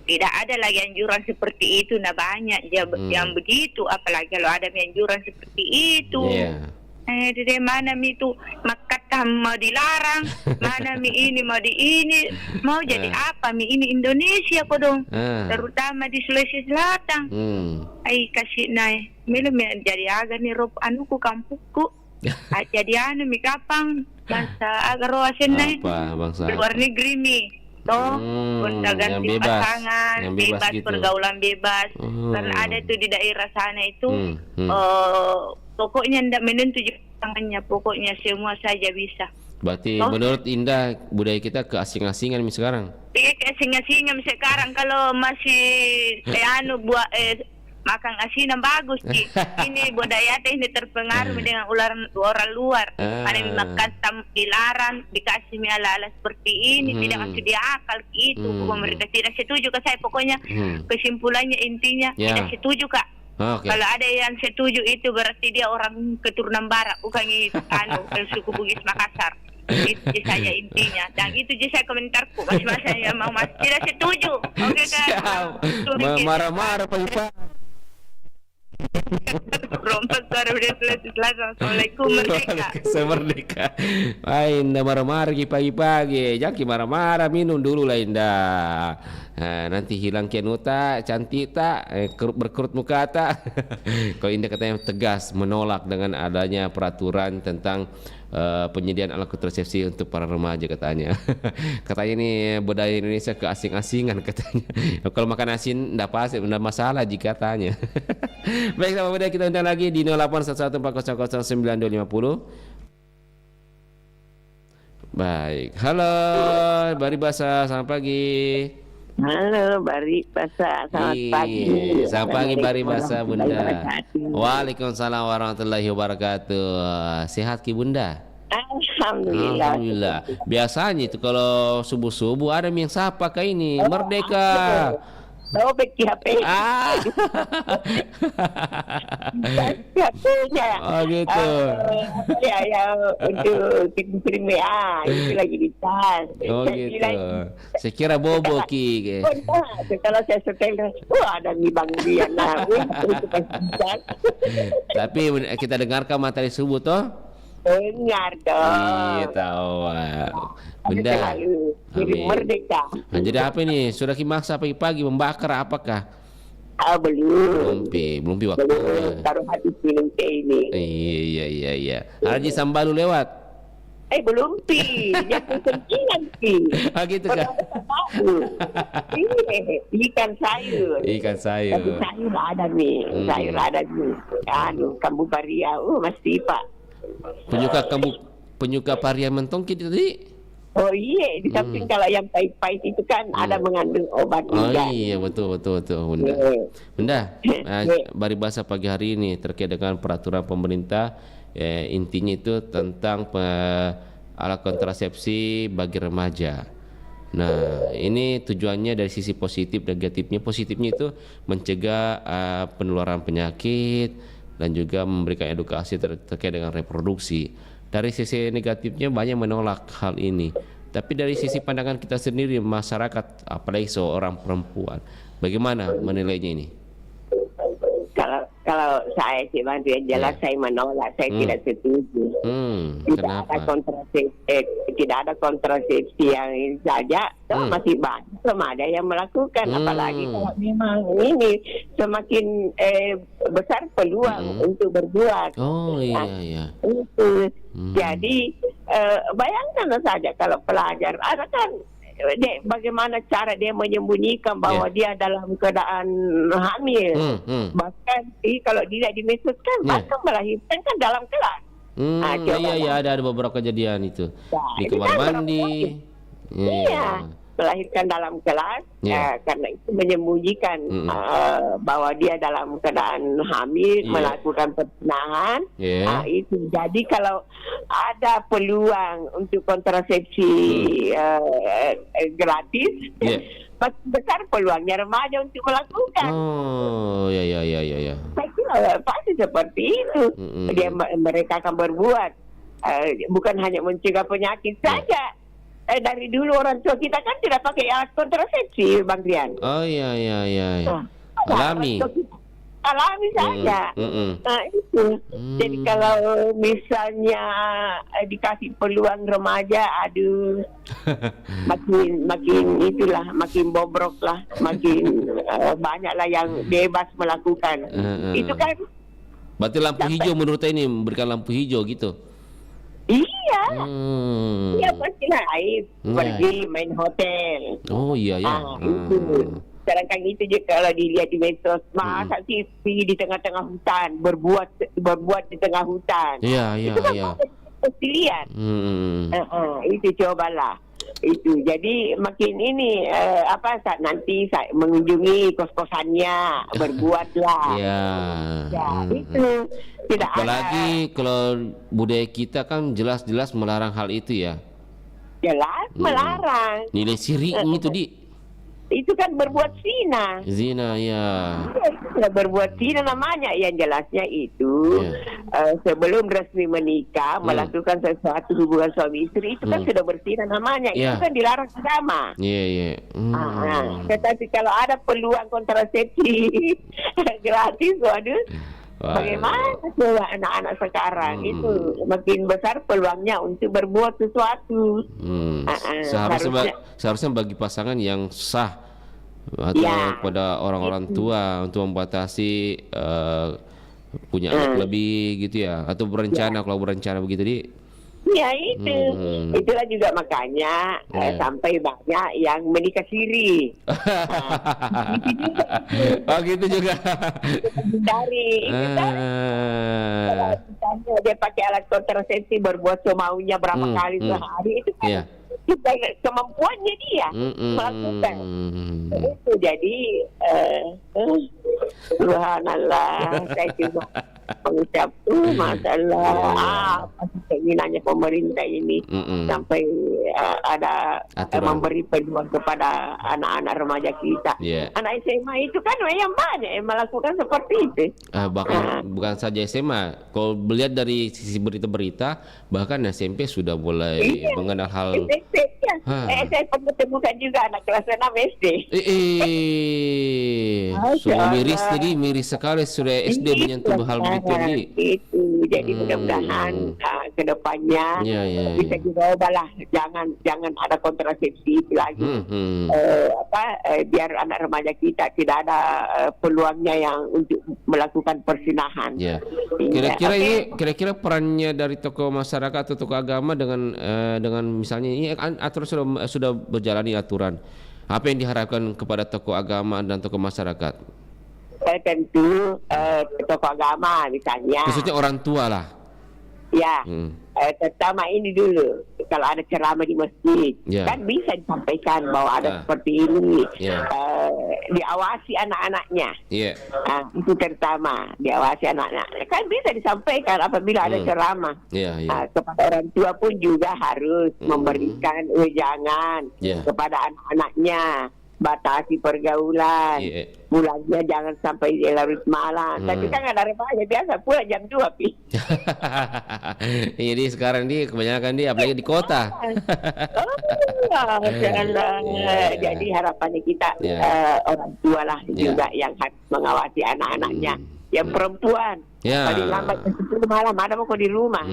tidak ada lagi anjuran seperti itu. Nah, banyak yang begitu, apalagi kalau ada anjuran seperti itu. Dari mana itu makata mau dilarang, mana ini mau mau jadi apa ini Indonesia kok dong, terutama di Sulawesi Selatan. Kasih naik milih jadi agar nih rob anuku kampungku. Jadi mi kapang bangsa agar roasen naik luar negeri nih. Toh, ganti pasangan, bebas gitu. Pergaulan bebas. Karena ada tuh di daerah sana itu, pokoknya tidak menentu tangannya, pokoknya semua saja bisa. Berarti menurut Indah budaya kita keasing-asingan sekarang. Iya keasing-asingan sekarang kalau masih buat makan asinan bagus Ci. Ini budaya ini terpengaruh dengan orang luar. Karena makan dilarang, dikasih ala-ala seperti ini, tidak masuk di akal gitu. Mereka tidak setuju ke saya. Pokoknya kesimpulannya intinya tidak setuju Kak. Okay. Kalau ada yang setuju itu berarti dia orang keturunan Barat, bukan suku Bugis Makassar. Itu saja intinya. Dan itu je saya komentarku. Mas-mas yang mau tidak setuju. Oke Kak. Marah-marah Pak. Assalamualaikum merdeka. Merdeka. Indah marah-marah pagi-pagi. Jangan marah-marah, minum dulu lah Indah. Nanti hilang kianuta, cantik tak, berkerut muka tak. Kalau Indah katanya tegas menolak dengan adanya peraturan tentang penyediaan alat kontrasepsi untuk para remaja katanya. Katanya ini budaya Indonesia keasing-asingan katanya. Kalau makan asin enggak masalah jika katanya. Baik, sama budaya kita undang lagi di 0811400925. Baik, halo Bari Basa, selamat pagi. Halo Bari Basa, selamat pagi. Selamat pagi Bari Basa Bunda. Waalaikumsalam warahmatullahi wabarakatuh. Sehat Ki Bunda? Alhamdulillah. Alhamdulillah. Biasanya itu kalau subuh-subuh ada yang sapa kayak ini, Merdeka. Oh, beki HP. HP-nya. Oh gitu. Ya untuk kirim WA itu lagi di tas. Oh gitu. Saya kira bobo Ki. Kalau saya setel, ada nih Bang Dian. Tapi kita dengarkan materi subuh toh. Dengar dong. Iya tahu. Bunda. Merdeka. Nah, jadi apa ini? Sudah maksa pagi-pagi membakar apakah? Belum. Belum waktu. Taruh hati minum teh ini. Iya. Haji Sambalu lewat. Belum Pi. Yang penting Pi. Gitu kan? Ikan sayur. Tapi sayur ada nih. Kambu paria. Masih Pak. Penyuka paria mentong kita tadi. Oh iya, di samping kalau yang pahit-pahit itu kan ada mengandung obat juga. Oh iya, betul Bunda. Bunda, Bari Basa pagi hari ini terkait dengan peraturan pemerintah, intinya itu tentang alat kontrasepsi bagi remaja. Nah, ini tujuannya dari sisi positif, negatifnya. Positifnya itu mencegah penularan penyakit dan juga memberikan edukasi terkait dengan reproduksi. Dari sisi negatifnya banyak menolak hal ini. Tapi dari sisi pandangan kita sendiri masyarakat, apalagi seorang perempuan, bagaimana menilainya ini? Kalau saya sih Bang Dian, jelas saya menolak, saya tidak setuju. Tidak ada kontrasepsi yang ini saja, masih banyak remaja yang melakukan, apalagi kalau memang ini semakin besar peluang untuk berbuat. Oh iya. Jadi bayangkan saja kalau pelajar, ada kan bagaimana cara dia menyembunyikan bahwa dia dalam keadaan hamil. Bahkan kalau tidak dimesutkan, bahkan melahirkan kan dalam kelas. Iya, ada beberapa kejadian itu di kamar mandi. Iya, melahirkan dalam kelas karena itu menyembunyikan bahwa dia dalam keadaan hamil, melakukan perzinahan. Itu jadi kalau ada peluang untuk kontrasepsi gratis, besar peluangnya remaja untuk melakukan. Oh iya. Saya kira pasti seperti itu. Mereka akan berbuat, bukan hanya mencegah penyakit saja. Dari dulu orang tua kita kan tidak pakai alat kontrasepsi, Bang Rian. Oh iya. Alami saja. Nah itu. Jadi kalau misalnya dikasih peluang remaja, makin bobrok lah, makin banyaklah yang bebas melakukan. Itu kan. Berarti lampu hijau menurut saya ini memberikan lampu hijau gitu. Iya. Iya pasti naik. Pergi main hotel. Oh iya. Itu. Sedangkan itu je kalau dilihat di medsos, masa pergi di tengah-tengah hutan, berbuat di tengah hutan. Iya. mesti lihat. Itu cobalah. Itu jadi makin ini saat nanti saya mengunjungi kos-kosannya, berbuatlah. Ya. Itu tidak apalagi kalau budaya kita kan jelas-jelas melarang hal itu ya. Jelas melarang. Nilai sirik itu itu kan berbuat zina ya. Berbuat zina namanya. Yang jelasnya itu sebelum resmi menikah melakukan sesuatu hubungan suami istri itu kan sudah berzina namanya. Itu kan dilarang agama. Tetapi kalau ada peluang kontrasepsi gratis, waduh, bagaimana coba anak-anak sekarang itu makin besar peluangnya untuk berbuat sesuatu. Seharusnya bagi pasangan yang sah atau pada orang-orang tua untuk membatasi punya anak lebih gitu ya, atau berencana kalau berencana begitu Ya itu, itulah juga makanya sampai banyak yang menikah siri. Gitu juga. Dari dia pakai alat kontrasepsi berbuat semaunya berapa kali sehari itu kan kemampuannya dia melakukan itu. Jadi subhanallah, saya cuma mengucap masalah keinginannya pemerintah ini sampai ada memberi peluang kepada anak-anak remaja kita. Anak SMA itu kan yang banyak yang melakukan seperti itu. Bahkan bukan saja SMA, kalau melihat dari sisi berita-berita, bahkan SMP sudah mulai mengenal hal. Saya pernah temukan juga anak kelas 6 SD. Miris sekali sudah SD menyentuh hal begitu nih. Itu jadi mudah-mudahan ke depannya bisa dirubah lah, jangan ada kontrasepsi itu lagi. Biar anak remaja kita tidak ada peluangnya yang untuk melakukan persinahan. Kira-kira perannya dari tokoh masyarakat atau tokoh agama dengan misalnya ini aturan sudah berjalani aturan. Apa yang diharapkan kepada tokoh agama dan tokoh masyarakat? Tentu tokoh agama misalnya. Khususnya orang tua lah. Ya, terutama ini dulu. Kalau ada ceramah di masjid, kan bisa disampaikan bahwa ada seperti ini. Diawasi anak-anaknya. Itu terutama, diawasi anak-anak. Kan bisa disampaikan apabila ada ceramah. Kepada orang tua pun juga harus memberikan ujangan kepada anak-anaknya. Batasi pergaulan, pulangnya jangan sampai larut malam. Tapi kan ada remaja biasa pulang jam 2 pi. Jadi sekarang kebanyakan apalagi di kota. Jadi harapannya kita orang tua lah juga yang harus mengawasi anak-anaknya. Yang perempuan paling lambat jam 10 malam ada mau di rumah.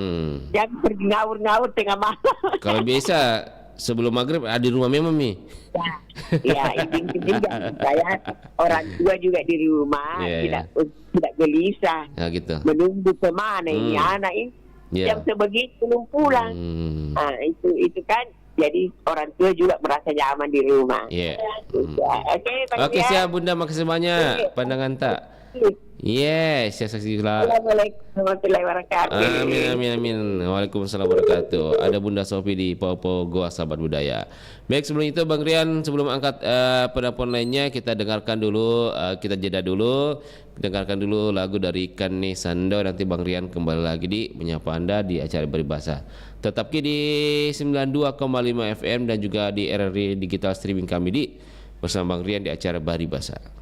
Jangan pergi ngawur-ngawur tengah malam. Kalau bisa sebelum maghrib ada di rumah memang ini juga saya orang tua juga di rumah tidak gelisah gitu. Menunggu kemana ini anak ini jam sebegitu belum pulang. Itu kan jadi orang tua juga merasa nyaman di rumah. Oke, siap Bunda, makasih banyak pandangan tak. Yes, Assalamualaikum warahmatullahi wabarakatuh. Amin. Waalaikumsalam wabarakatuh. Ada Bunda Sofi di Popo Goa Sahabat Budaya. Baik, sebelum itu Bang Rian, sebelum angkat penelpon lainnya, kita dengarkan dulu, kita jeda dulu, dengarkan dulu lagu dari Kani Sando. Nanti Bang Rian kembali lagi menyapa Anda di acara Beribahasa. Tetap di 92,5 FM dan juga di RRI Digital Streaming kami bersama Bang Rian di acara Beribahasa.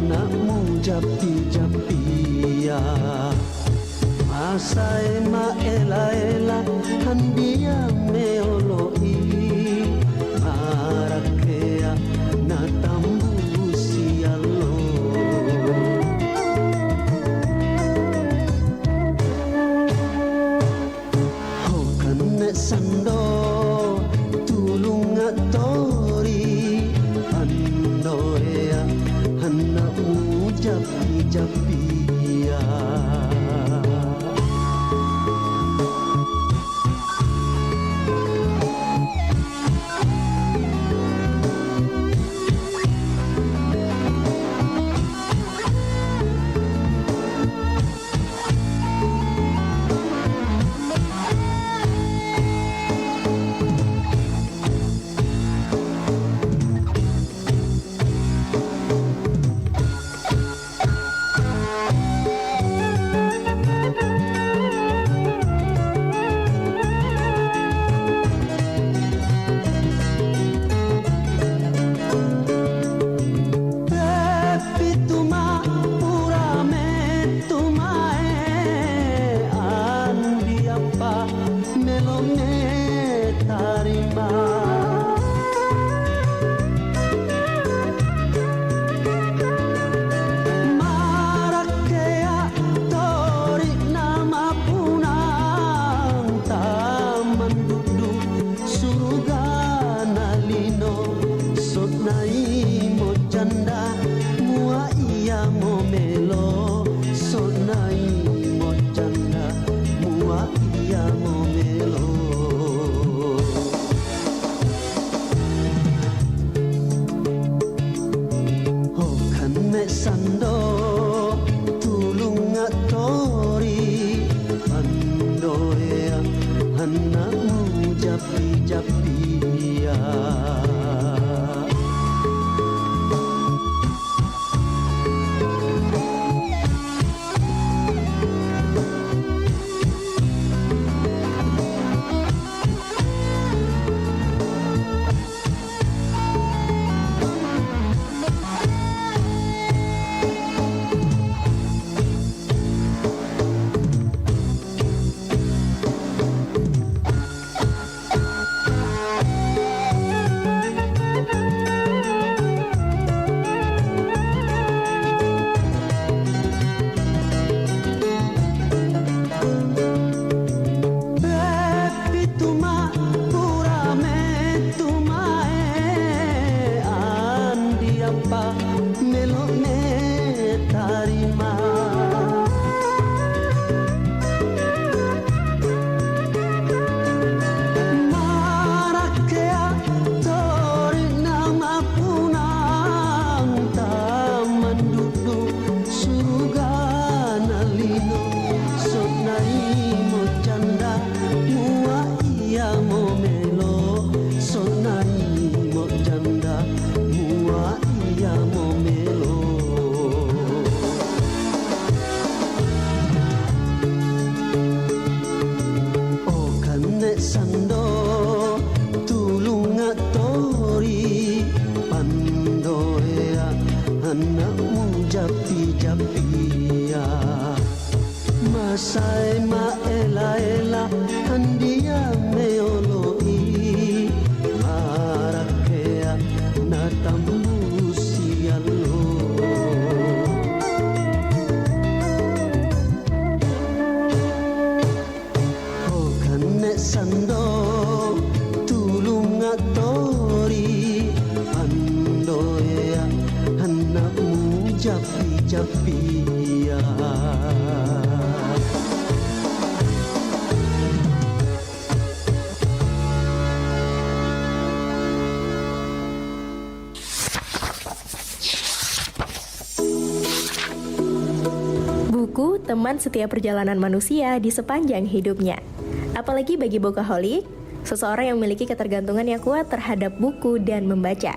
anakmu japi-japia Masai ma ela-ela handia meoloi Marakea na tambusi alo Hokane sando tulung atori Andoea anakmu japi-japia Sando tulung atori Andoea anakmu japi-japia japi-japia Masai ma ela-ela handia meoloi Marakea na tambusi alo Hokane sando tulung atori Andoea anakmu japi-japia Buku teman setiap perjalanan manusia di sepanjang hidupnya. Apalagi bagi Bookaholic, seseorang yang memiliki ketergantungan yang kuat terhadap buku dan membaca.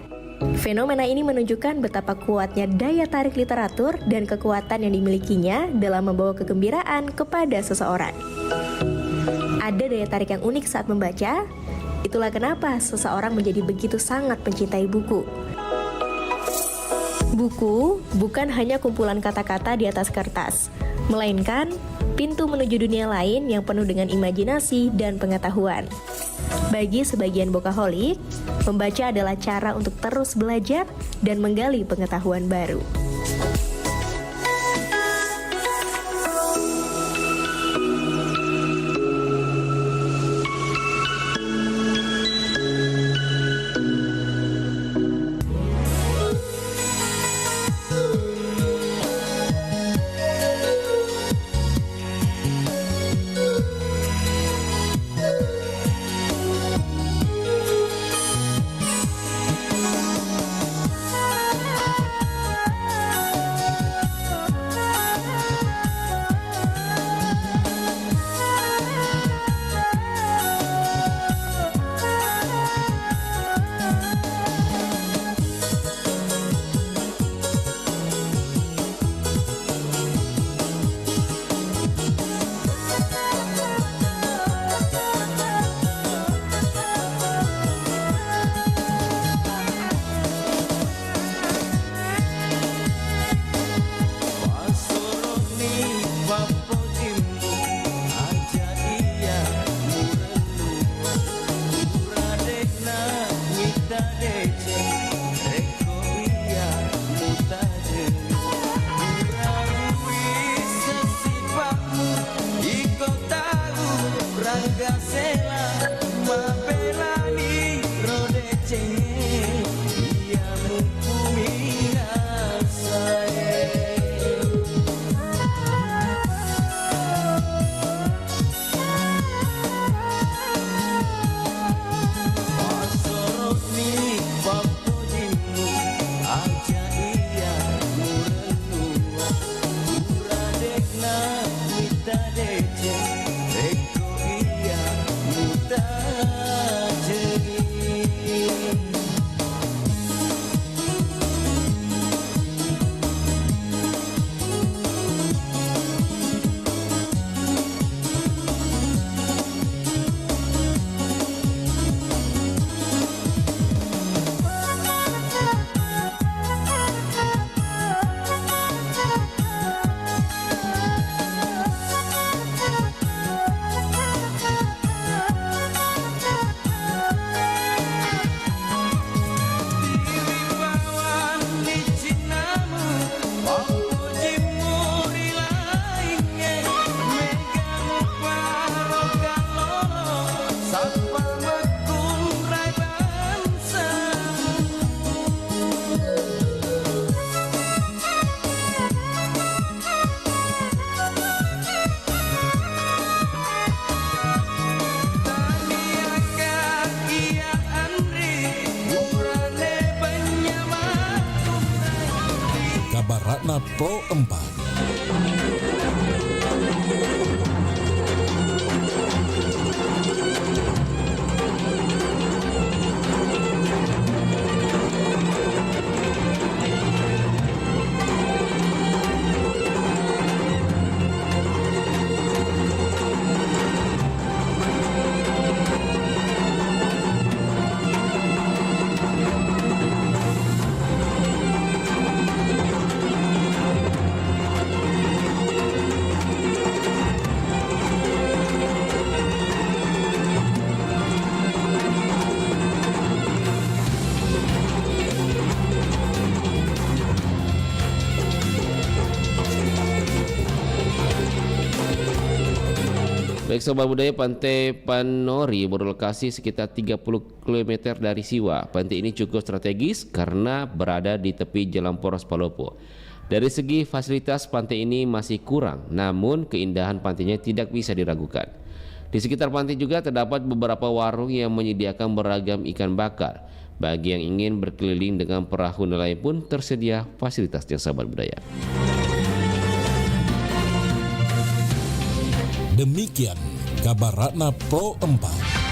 Fenomena ini menunjukkan betapa kuatnya daya tarik literatur dan kekuatan yang dimilikinya dalam membawa kegembiraan kepada seseorang. Ada daya tarik yang unik saat membaca, itulah kenapa seseorang menjadi begitu sangat mencintai buku. Buku bukan hanya kumpulan kata-kata di atas kertas, melainkan pintu menuju dunia lain yang penuh dengan imajinasi dan pengetahuan. Bagi sebagian bokaholik, membaca adalah cara untuk terus belajar dan menggali pengetahuan baru. Kabaratna Pro 4. Baik Sobat Budaya, Pantai Panori berlokasi sekitar 30 km dari Siwa. Pantai ini cukup strategis karena berada di tepi Jalan Poros Palopo. Dari segi fasilitas pantai ini masih kurang, namun keindahan pantainya tidak bisa diragukan. Di sekitar pantai juga terdapat beberapa warung yang menyediakan beragam ikan bakar. Bagi yang ingin berkeliling dengan perahu nelayan pun tersedia fasilitasnya Sobat Budaya. Demikian Kabaratna Pro 4.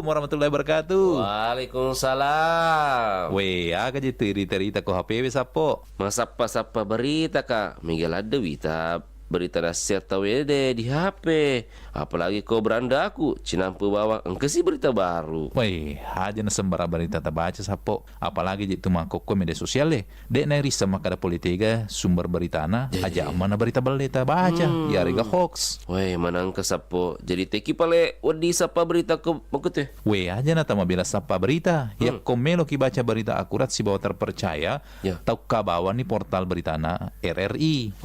Assalamualaikum warahmatullahi wabarakatuh. Waalaikumsalam. Aga gitu cerita ko HP sapo. Masapa berita kak. Miguel ada berita nasihat tawede di HP. Apalagi kau beranda aku cinampu bawa engke sih berita baru. Aja na sembara berita baca sapo. Apalagi jitu mangkok ko media sosial deh. Dek nairi sama kada politika sumber berita na aja mana berita berita baca. Ya riga hoax. Manang ke sapo. Jadi teki pale wedi sapa berita ke makute. Aja na tama bila sapa berita. Ya komelo ki baca berita akurat si bawa terpercaya. Tau kabawan ni portal berita na RRI.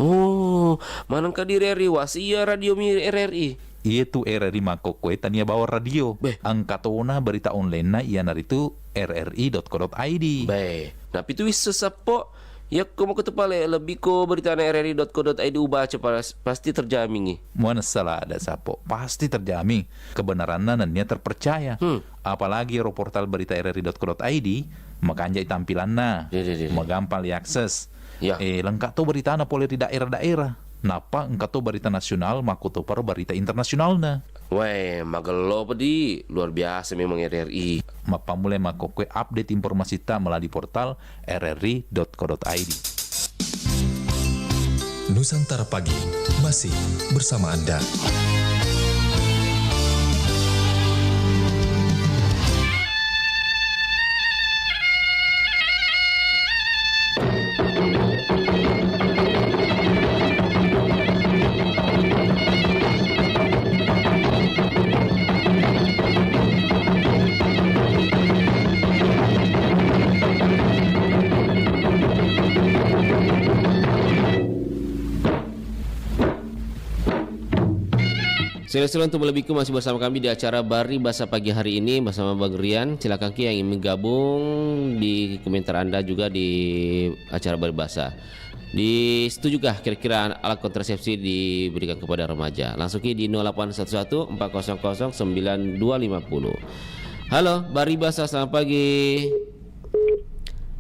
Manang ka di RRI wasia radio mi RRI. Itu RRI makokwe tania bawa radio. Angkatona berita online na iya naritu rri.co.id. Tapi itu wis sesapo. Ya ko pale lebih ko berita na rri.co.id ubaca pasti terjamin. Mana salah ada sapo. Pasti terjamin. Kebenarannya nanya terpercaya. Apalagi portal berita rri.co.id makanya tampilanna. Magampang diakses. Lengkap tuh berita na pole di daerah-daerah. Napa engkau tuh berita nasional makuto paro berita internasional na. Magelo pedi luar biasa memang RRI. Mapa mulai makokwe update informasi ta melalui portal rri.co.id. Nusantara Pagi masih bersama Anda. Silakan untuk lebihku masih bersama kami di acara Bari Bahasa Pagi hari ini bersama Bang Rian. Silakan Ki yang ingin bergabung di komentar Anda juga di acara Bari Bahasa. Di situ juga kira-kira alat kontrasepsi diberikan kepada remaja. Langsung Ki di 0811 400 9250. Halo, Bari Bahasa selamat pagi.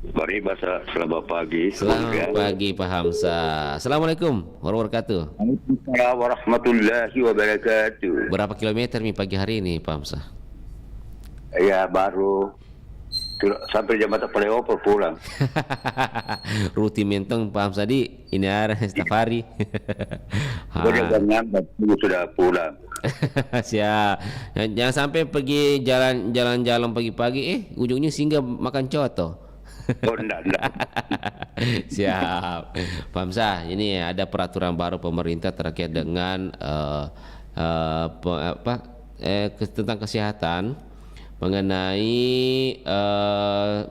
Bari Bahasa selamat pagi. Selamat pagi Pak Hamsa. Assalamualaikum warahmatullahi wabarakatuh. Waalaikumsalam warahmatullahi wabarakatuh. Berapa kilometer nih pagi hari ini Pak Hamsa? Ya baru sampai Jambatan Paleopo pulang. Rutin mentong Pak Hamsa di ini ada safari. Sudah pulang. Siap. Jangan sampai pergi jalan-jalan pagi-pagi ujungnya singgah makan coto. Enggak. Siap. Pak Hamsa, ini ada peraturan baru pemerintah terkait dengan tentang kesehatan mengenai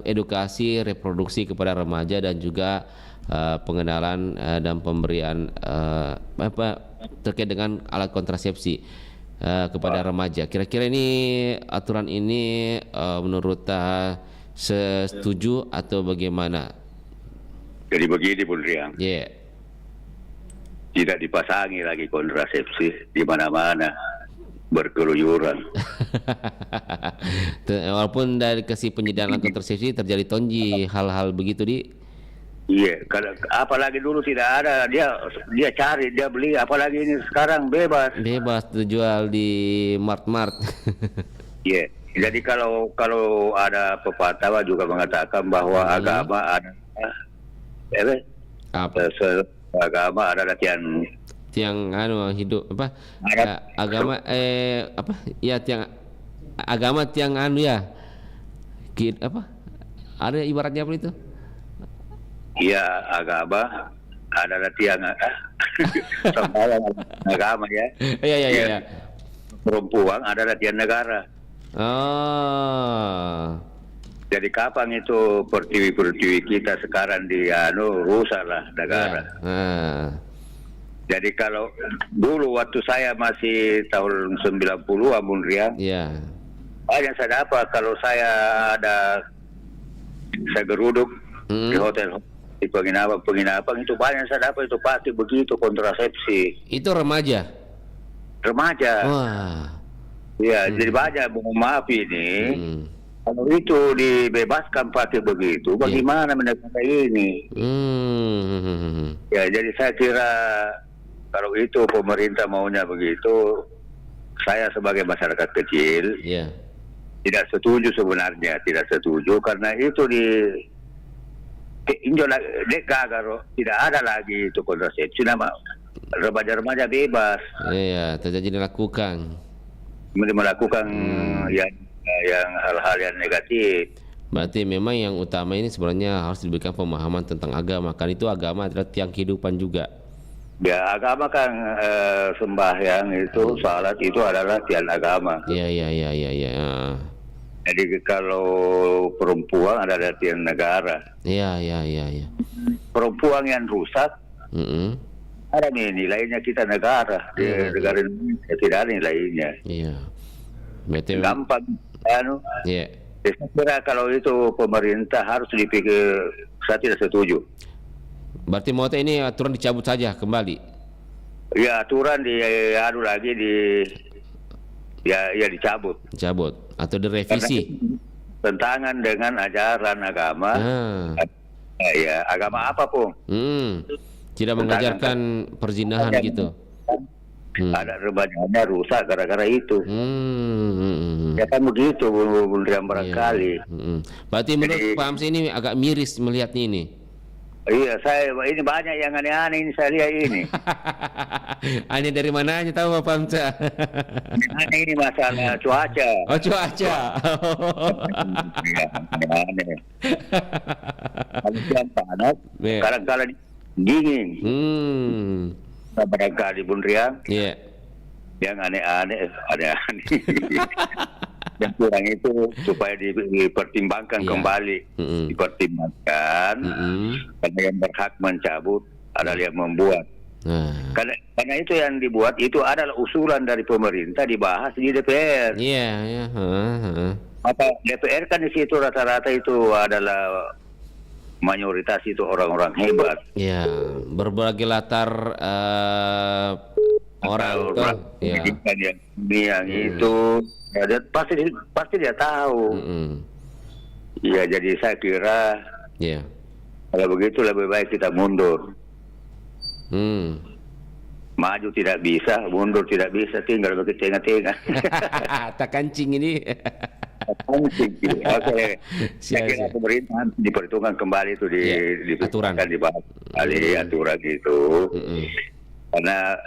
edukasi reproduksi kepada remaja dan juga pengenalan dan pemberian terkait dengan alat kontrasepsi kepada remaja. Kira-kira ini aturan ini menurut setuju atau bagaimana? Jadi begini Bung Riang. Tidak dipasangi lagi kontrasepsi di mana-mana berkeluyuran. Walaupun dari kasih penyediaan kontrasepsi terjadi tonji hal-hal begitu di. Iya, apalagi dulu tidak ada, dia cari, dia beli, apalagi ini sekarang bebas dijual di mart-mart. Iya. Jadi kalau ada pepatah juga mengatakan bahwa agama adalah agama adalah tiang hidup agama tiang agama tiang ya ada ibaratnya apa itu? Iya, agama adalah tiang agama ya. Iya. Perempuan adalah tiang negara. Jadi kapan itu pertiwi kita sekarang rusaklah negara. Jadi kalau dulu waktu saya masih tahun 90-an Bung Rian, banyak saya dapat kalau saya geruduk di hotel di penginapan itu banyak saya dapat itu pasti begitu kontrasepsi. Itu remaja. Wah. Ya, jadi banyak maaf ini. Kalau itu dibebaskan pakai begitu, bagaimana menegakkan ini? Ya, jadi saya kira kalau itu pemerintah maunya begitu, saya sebagai masyarakat kecil, tidak setuju sebenarnya, tidak setuju karena itu di Injo tidak ada lagi itu kontrasepsi, nama remaja-remaja bebas. Iya, terjadi dilakukan. Melakukan yang hal-hal yang negatif. Berarti memang yang utama ini sebenarnya harus diberikan pemahaman tentang agama. Kan itu agama adalah tiang kehidupan juga. Ya, agama kan sembahyang itu, salat itu adalah tiang agama. Iya. Jadi kalau perempuan adalah tiang negara. Iya. Perempuan yang rusak, ada nilainya kita negara. Di negara Indonesia tidak ada nilainya. Iya. Berarti gampang. Iya. Saya kira kalau itu pemerintah harus dipikir, saya tidak setuju. Berarti mau ini aturan dicabut saja kembali? Ya, aturan dicabut. Dicabut atau direvisi? Tentangan dengan ajaran agama. Ya, agama apapun. Tidak mengajarkan perzinahan gitu. Ada remajanya rusak gara-gara itu. Ya kan begitu, barangkali. Berarti menurut Pak Hamzah ini agak miris melihatnya ini. Iya, ini banyak yang aneh-aneh ini saya lihat ini. Aneh dari mana aja tahu Pak Hamzah? Aneh ini masalah cuaca. Oh, cuaca. Aneh. Kalau siang panas, kadang-kadang dingin. Barangkali Bung Rian. Iya. Yang aneh-aneh. Yang kurang itu supaya dipertimbangkan kembali. Dipertimbangkan. Karena yang berhak mencabut adalah yang membuat. Karena itu yang dibuat itu adalah usulan dari pemerintah dibahas di DPR. Iya. Apa DPR kan di situ rata-rata itu adalah mayoritas itu orang-orang hebat. Ya, berbagai latar orang yang itu ya, pasti dia tahu. Ya, jadi saya kira kalau begitu lebih baik kita mundur. Maju tidak bisa, mundur tidak bisa, tinggal begitu tengah-tengah. Tak kancing ini. Oke. Saya kira pemerintah diperhitungkan kembali itu aturan, dibahas kembali aturan itu. Karena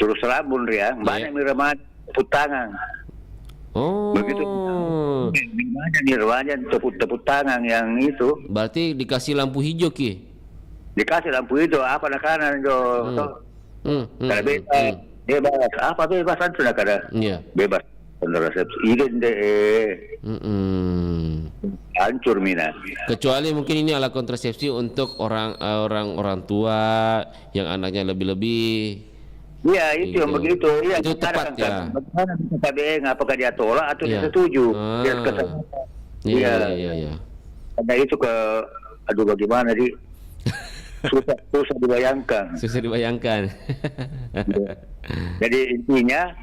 terus terang Bun Rian, banyak remaja tepuk tangan. Begitu. Banyak remaja tepuk tangan yang itu. Berarti dikasih lampu hijau Ki? Dikasih lampu hijau apa nakanan Kalau bebas, apa bebasan sudah kada? Bebas. Kontrasepsi hancur mina. Kecuali mungkin ini alat kontrasepsi untuk orang tua yang anaknya lebih. Iya, itu yang begitu. Iya, itu tepat ya. Bagaimana bisa KBN, apakah dia tolak atau dia setuju? Iya. Karena itu aduh bagaimana susah dibayangkan. Susah dibayangkan. Jadi intinya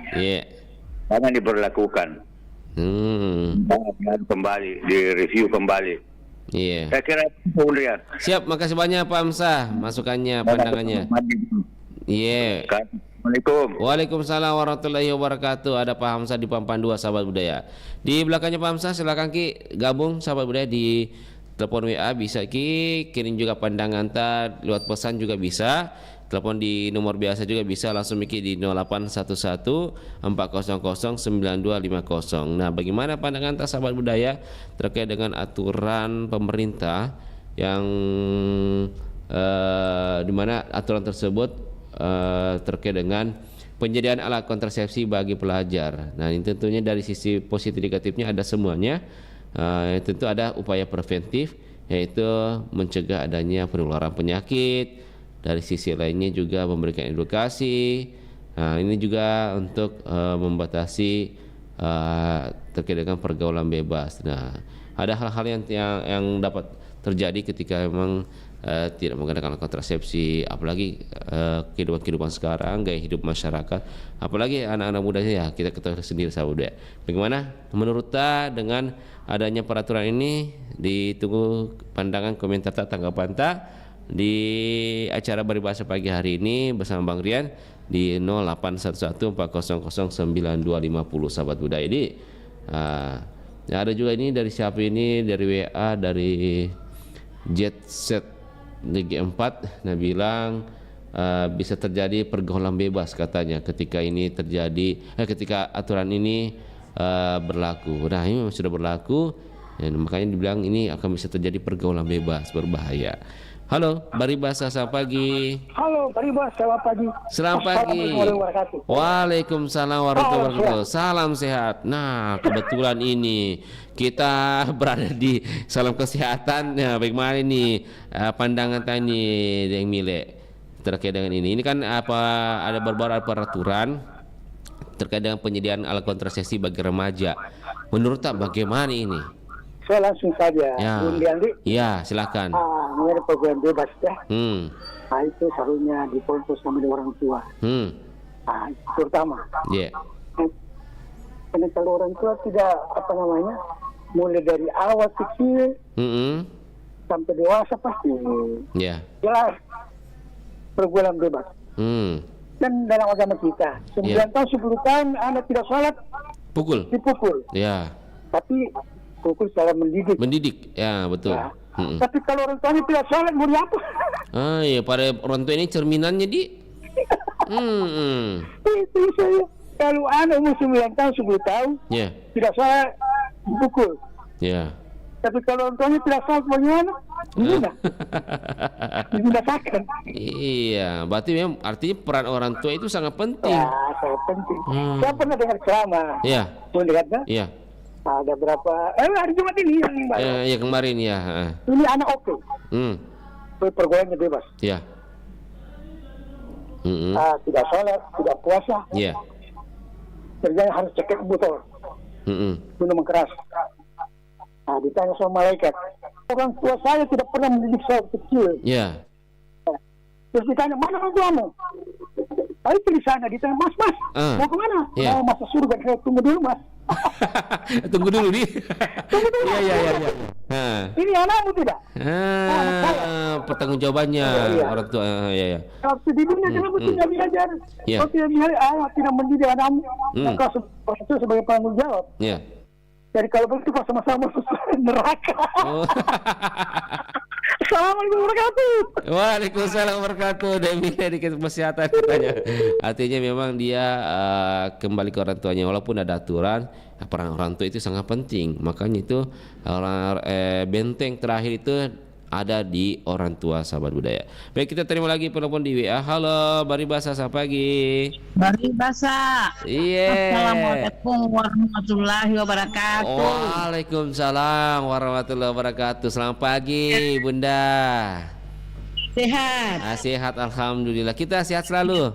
jangan diberlakukan. Jangan kembali, direview kembali. Iya. Saya kira kemudian. Siap, makasih banyak Pak Hamzah masukannya, pandangannya. Iya. Assalamualaikum. Waalaikumsalam warahmatullahi wabarakatuh. Ada Pak Hamzah di Papan 2, sahabat budaya. Di belakangnya Pak Hamzah, silakan Ki gabung sahabat budaya di telepon WA bisa Ki, kirim juga pandangan lewat pesan juga bisa. Telepon di nomor biasa juga bisa, langsung Miki di 0811 400 9250. Nah, bagaimana pandangan sahabat budaya terkait dengan aturan pemerintah yang di mana aturan tersebut terkait dengan penyediaan alat kontrasepsi bagi pelajar. Nah, ini tentunya dari sisi positif negatifnya ada semuanya. Tentu ada upaya preventif, yaitu mencegah adanya penularan penyakit. Dari sisi lainnya juga memberikan edukasi. Nah, ini juga untuk membatasi terkait dengan pergaulan bebas. Nah, ada hal-hal yang dapat terjadi ketika memang tidak menggunakan kontrasepsi, apalagi kehidupan sekarang, gaya hidup masyarakat, apalagi anak-anak muda ya, kita ketahui sendiri sahabat. Bagaimana menurut dengan adanya peraturan ini? Ditunggu pandangan, komentar, tanggapan di acara Baribasa pagi hari ini bersama Bang Rian di 0811 400 9250 sahabat budaya. Jadi Ya, ada juga ini dari siapa ini, dari WA, dari Jet Set DG4. Nah, bilang bisa terjadi pergaulan bebas katanya ketika ini terjadi, ketika aturan ini berlaku. Nah, ini memang sudah berlaku, ya, makanya dibilang ini akan bisa terjadi pergaulan bebas berbahaya. Halo, Baribasa, selamat pagi. Halo, Baribasa, selamat pagi. Selamat pagi. Waalaikumsalam warahmatullahi wabarakatuh. Salam sehat. Nah, kebetulan ini kita berada di salam kesehatan. Ya, bagaimana ini pandangan tani yang milik terkait dengan ini? Ini kan ada beberapa peraturan terkait dengan penyediaan alat kontrasepsi bagi remaja. Menurut tak bagaimana ini? Saya langsung saja, Bung Diandri. Ya, silakan. Mengenai program bebas ya. Nah, itu seharusnya dikontrol sama orang tua. Nah, terutama. Iya. Karena kalau orang tua tidak mulai dari awal kecil sampai dewasa pasti. Jelas pergaulan bebas. Dan dalam agama kita 9 tahun 10 tahun anak tidak sholat dipukul. Ya. Tapi pukul secara mendidik. Ya, betul. Ya. Tapi kalau orang tuanya tidak sholat mau apa? Iya, pada orang tua ini cerminannya Itu saya. Kalau anak umur 9 tahun 10 tahun tidak sholat dipukul. Ya. Tapi kalau orang tuanya tidak sholat bagaimana? Dibinasakan. Iya, berarti memang artinya peran orang tua itu sangat penting. Ya, sangat penting. Saya pernah dengar ceramah. Iya. Mendengarnya? Iya. Ada berapa? Hari Jumat ini yang baru. Ya kemarin ya. Ini anak oke. Pergaulannya bebas. Iya. Tidak sholat, tidak puasa. Iya. Kerjanya harus cekik botol. Minuman keras. Ditanya sama malaikat. Orang tua saya tidak pernah mendidik saya kecil. Iya. Terus ditanya, mana orang tuamu? Saya di sana, ditanya, mas, mau kemana? Mau masuk surga, saya tunggu dulu mas. Tunggu dulu nih. Tunggu dulu. Iya. Ini anakmu tidak? Pertanggung jawabannya orang tua. Iya. Kalau di dunia kenapa tidak belajar? Kalau tidak belajar, tidak mendidik anakmu, maka itu sebagai penanggung jawab. Iya. Jadi kalau begitu kok sama-sama neraka. Assalamualaikum warahmatullahi wabarakatuh. Waalaikumsalam warahmatullahi wabarakatuh. Dari kesehatan katanya. Artinya memang dia kembali ke orang tuanya, walaupun ada aturan. Peran orang tua itu sangat penting. Makanya itu benteng terakhir itu ada di orang tua, sahabat budaya. Baik, kita terima lagi penelpon di WA. Halo, Baribasa, selamat pagi. Baribasa. Iya. Assalamualaikum warahmatullahi wabarakatuh. Waalaikumsalam warahmatullahi wabarakatuh. Selamat pagi, Bunda. Sehat. Sehat, alhamdulillah. Kita sehat selalu.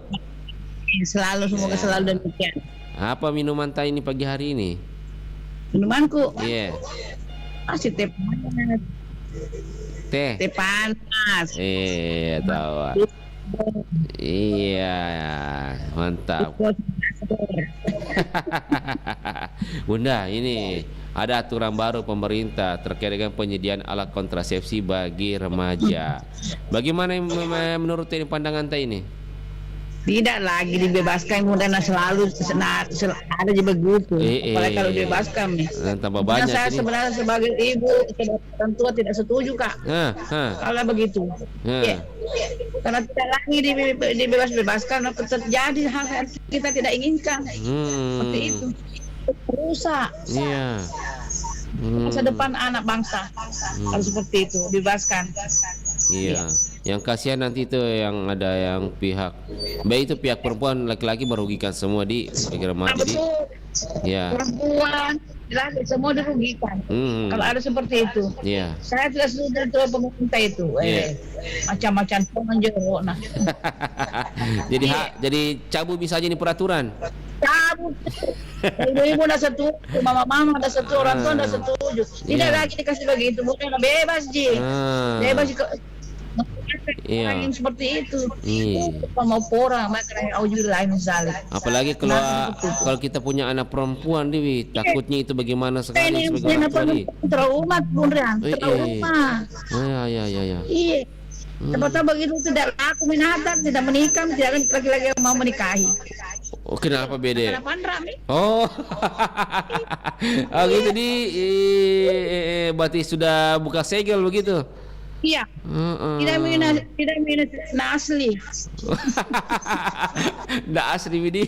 Selalu, semoga selalu demikian. Apa minuman teh ini pagi hari ini? Minumanku? Iya. Masih teh panas. Teh panas. Iya, tahu. Iya, mantap. Bunda, ini ada aturan baru pemerintah terkait dengan penyediaan alat kontrasepsi bagi remaja. Bagaimana menurut ini pandangan teh ini? Tidak lagi dibebaskan, kemudian selalu ada juga begitu. Apalagi kalau dibebaskan nih. Tambah banyak. Saya sebenarnya sebagai ibu, orang tua tidak setuju kak. Kalau begitu. Karena tidak lagi dibebaskan, terjadi hal-hal kita tidak inginkan. Seperti itu. Rusak. Iya. Masa depan anak bangsa harus seperti itu, dibebaskan. Iya. Yang kasihan nanti itu yang ada yang pihak baik itu pihak perempuan, laki-laki merugikan semua di remaja. Ya. Perempuan, laki semua dirugikan. Kalau ada seperti itu. Iya. Saya tidak setuju dengan pemerintah itu. Macam-macam penjero. Nah. Jadi cabut bisa aja nih peraturan. Cabut. Ibu-ibu dah setuju, mama-mama dah setuju, orang tua dah setuju. Tidak lagi dikasih begitu, bukan bebas ji. Bebas yang seperti itu. Mau porang, makanya lain misalnya. Apalagi kalau kita punya anak perempuan, Dewi, takutnya itu bagaimana sekali sebagai orang tua. Trauma, trauma. Ya. Iya. Sebab begitu tidak laku minatan, tidak menikah, tidak laki-laki yang mau menikahi. Oh, kenapa beda? Kenapa rame? Oh. Oh gitu berarti sudah buka segel begitu. Iya. Tidak minat asli. Nggak asli Widi.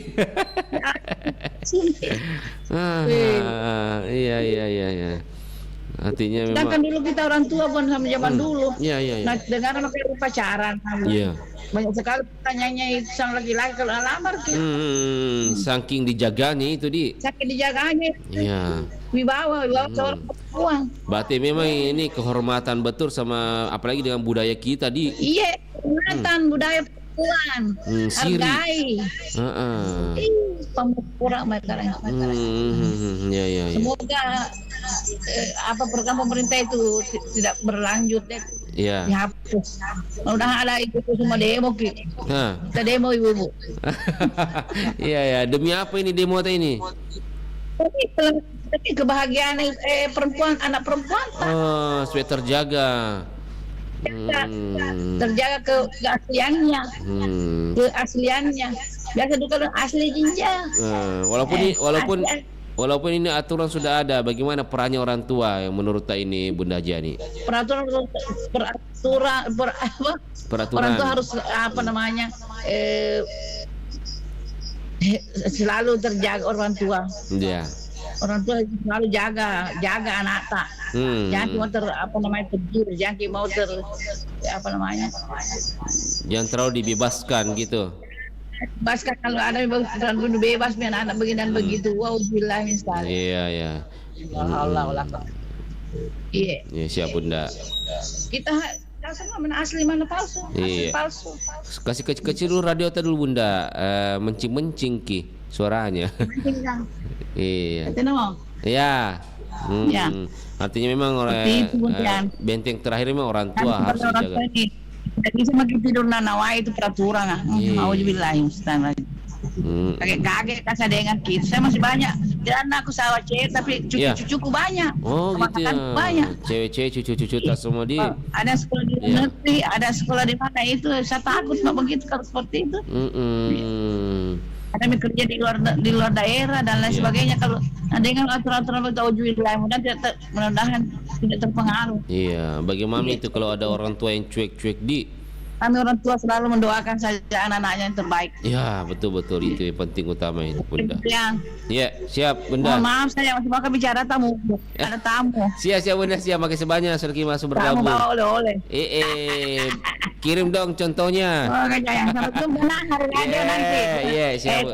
Iya. Artinya memang. Sedangkan dulu kita orang tua pun sama zaman dulu. Iya. Nah, dengar pakai pacaran. Iya. Banyak sekali pertanyaannya itu sang laki-laki kalau lamar tuh. Saking dijaganya itu Saking dijaganya. Iya. Wibawa seorang perempuan. Berarti memang ini kehormatan betul sama apalagi dengan budaya kita Iya, kehormatan budaya perempuan. Hargai. Pemurah mereka. Iya. Semoga program pemerintah itu tidak berlanjut deh. Iya. Dihapus. Udah ada itu semua demo kita demo ibu-ibu. Iya. Demi apa ini demo ini? Tapi kebahagiaan perempuan, anak perempuan. Oh, supaya terjaga. Terjaga keasliannya. Keasliannya. Biasa tuh kalau asli jinja. Walaupun ini aturan sudah ada, bagaimana perannya orang tua yang menurut ini Bunda Jani? Peraturan. Orang tua harus selalu terjaga orang tua. Iya. Orang tua selalu jaga anak tak. Jangan cuma tergiur, jangan mau jangan terlalu dibebaskan gitu. Bebaskan kalau ada bebas anak begini dan begitu. Wow, bilang misalnya. Iya. Allah. Iya. Ya, siap Bunda. Kita semua mana asli mana palsu. Asli palsu. Kasih kecil dulu radio dulu Bunda. Mencing ki suaranya. Iya. Iya. Artinya memang benteng terakhir memang orang tua harus dijaga. Tidak bisa makin tidur nanawai itu peraturan. Mau dibilang Ustaz. Kaget kasih dengan kita. Saya masih banyak. Dan aku sawah cewek tapi cucu-cucuku banyak. Oh gitu ya. Banyak. Cewek-cewek cucu-cucu tak semua ada sekolah di negeri, ada sekolah di mana itu. Saya takut begitu kalau seperti itu. Ada yang kerja di luar daerah dan lain sebagainya. Kalau dengan aturan-aturan mudah-mudahan tidak terpengaruh. Iya, bagaimana itu kalau ada orang tua yang cuek-cuek kami orang tua selalu mendoakan saja anak-anaknya yang terbaik. Ya, betul itu yang penting utama itu Bunda. Iya, siap Oh, Bunda. maaf saya masih mau bicara tamu. Ada tamu. Siap Bunda, siap. Makasih banyak Serki masuk bergabung. Tamu bawa oleh-oleh. Kirim dong contohnya. Oh, sayang. Sampai jumpa hari radio nanti. Iya, siap.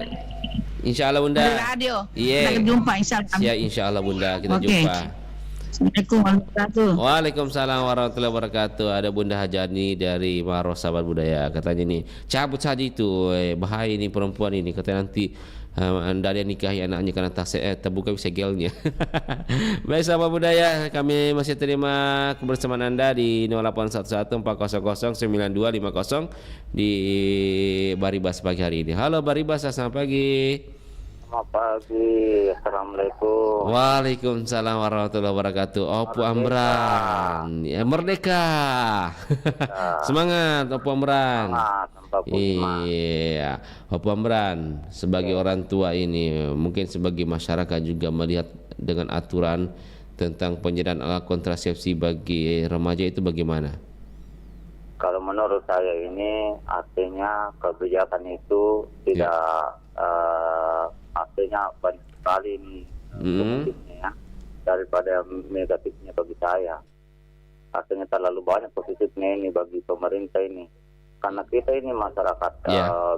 Insyaallah Bunda. Hari radio. Iya. Kita jumpa insyaallah. Ya, insyaallah Bunda kita jumpa. Assalamualaikum warahmatullahi wabarakatuh. Waalaikumsalam warahmatullahi wabarakatuh. Ada Bunda Hajani dari Maros Sahabat Budaya. Katanya nih, cabut saja itu. Bahaya ini perempuan ini. Katanya nanti anda yang nikahi anaknya karena terbuka segelnya. Baik Sahabat Budaya, kami masih terima kebersamaan Anda di 0811400925 di Baribas pagi hari ini. Halo Baribas, selamat pagi. Selamat pagi, Assalamualaikum. Waalaikumsalam warahmatullahi wabarakatuh. Opu Amran, ya merdeka. Semangat Opu Amran. Iya, Opu Amran sebagai orang tua ini, mungkin sebagai masyarakat juga melihat dengan aturan tentang penyediaan alat kontrasepsi bagi remaja itu bagaimana? Kalau menurut saya ini artinya kebijakan itu tidak artinya banyak sekali ini positifnya daripada negatifnya bagi saya. Artinya terlalu banyak positifnya ini bagi pemerintah ini. Karena kita ini masyarakat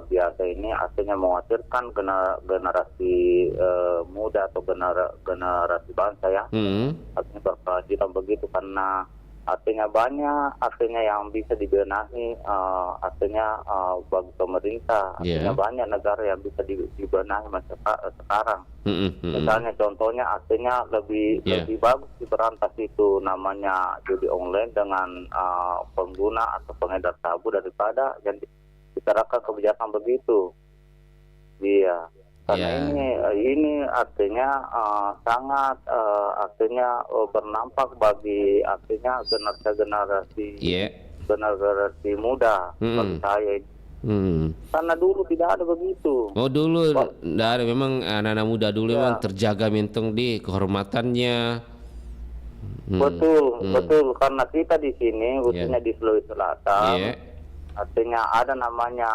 biasa ini artinya mengkhawatirkan generasi muda atau generasi bangsa ya. Artinya berkelanjutan begitu karena artinya banyak yang bisa dibenahi artinya bagi pemerintah artinya banyak negara yang bisa dibenahi sekarang. Misalnya contohnya artinya lebih bagus diberantas itu namanya judi online dengan pengguna atau pengedar sabu daripada yang diterapkan kebijakan begitu. Iya. Karena ini artinya sangat artinya bernampak bagi artinya generasi muda bagi saya. Karena dulu tidak ada begitu. Oh dulu tidak ada, memang anak-anak muda dulu memang terjaga mentong di kehormatannya. Betul. Karena kita di sini, khususnya di Sulawesi Selatan, artinya ada namanya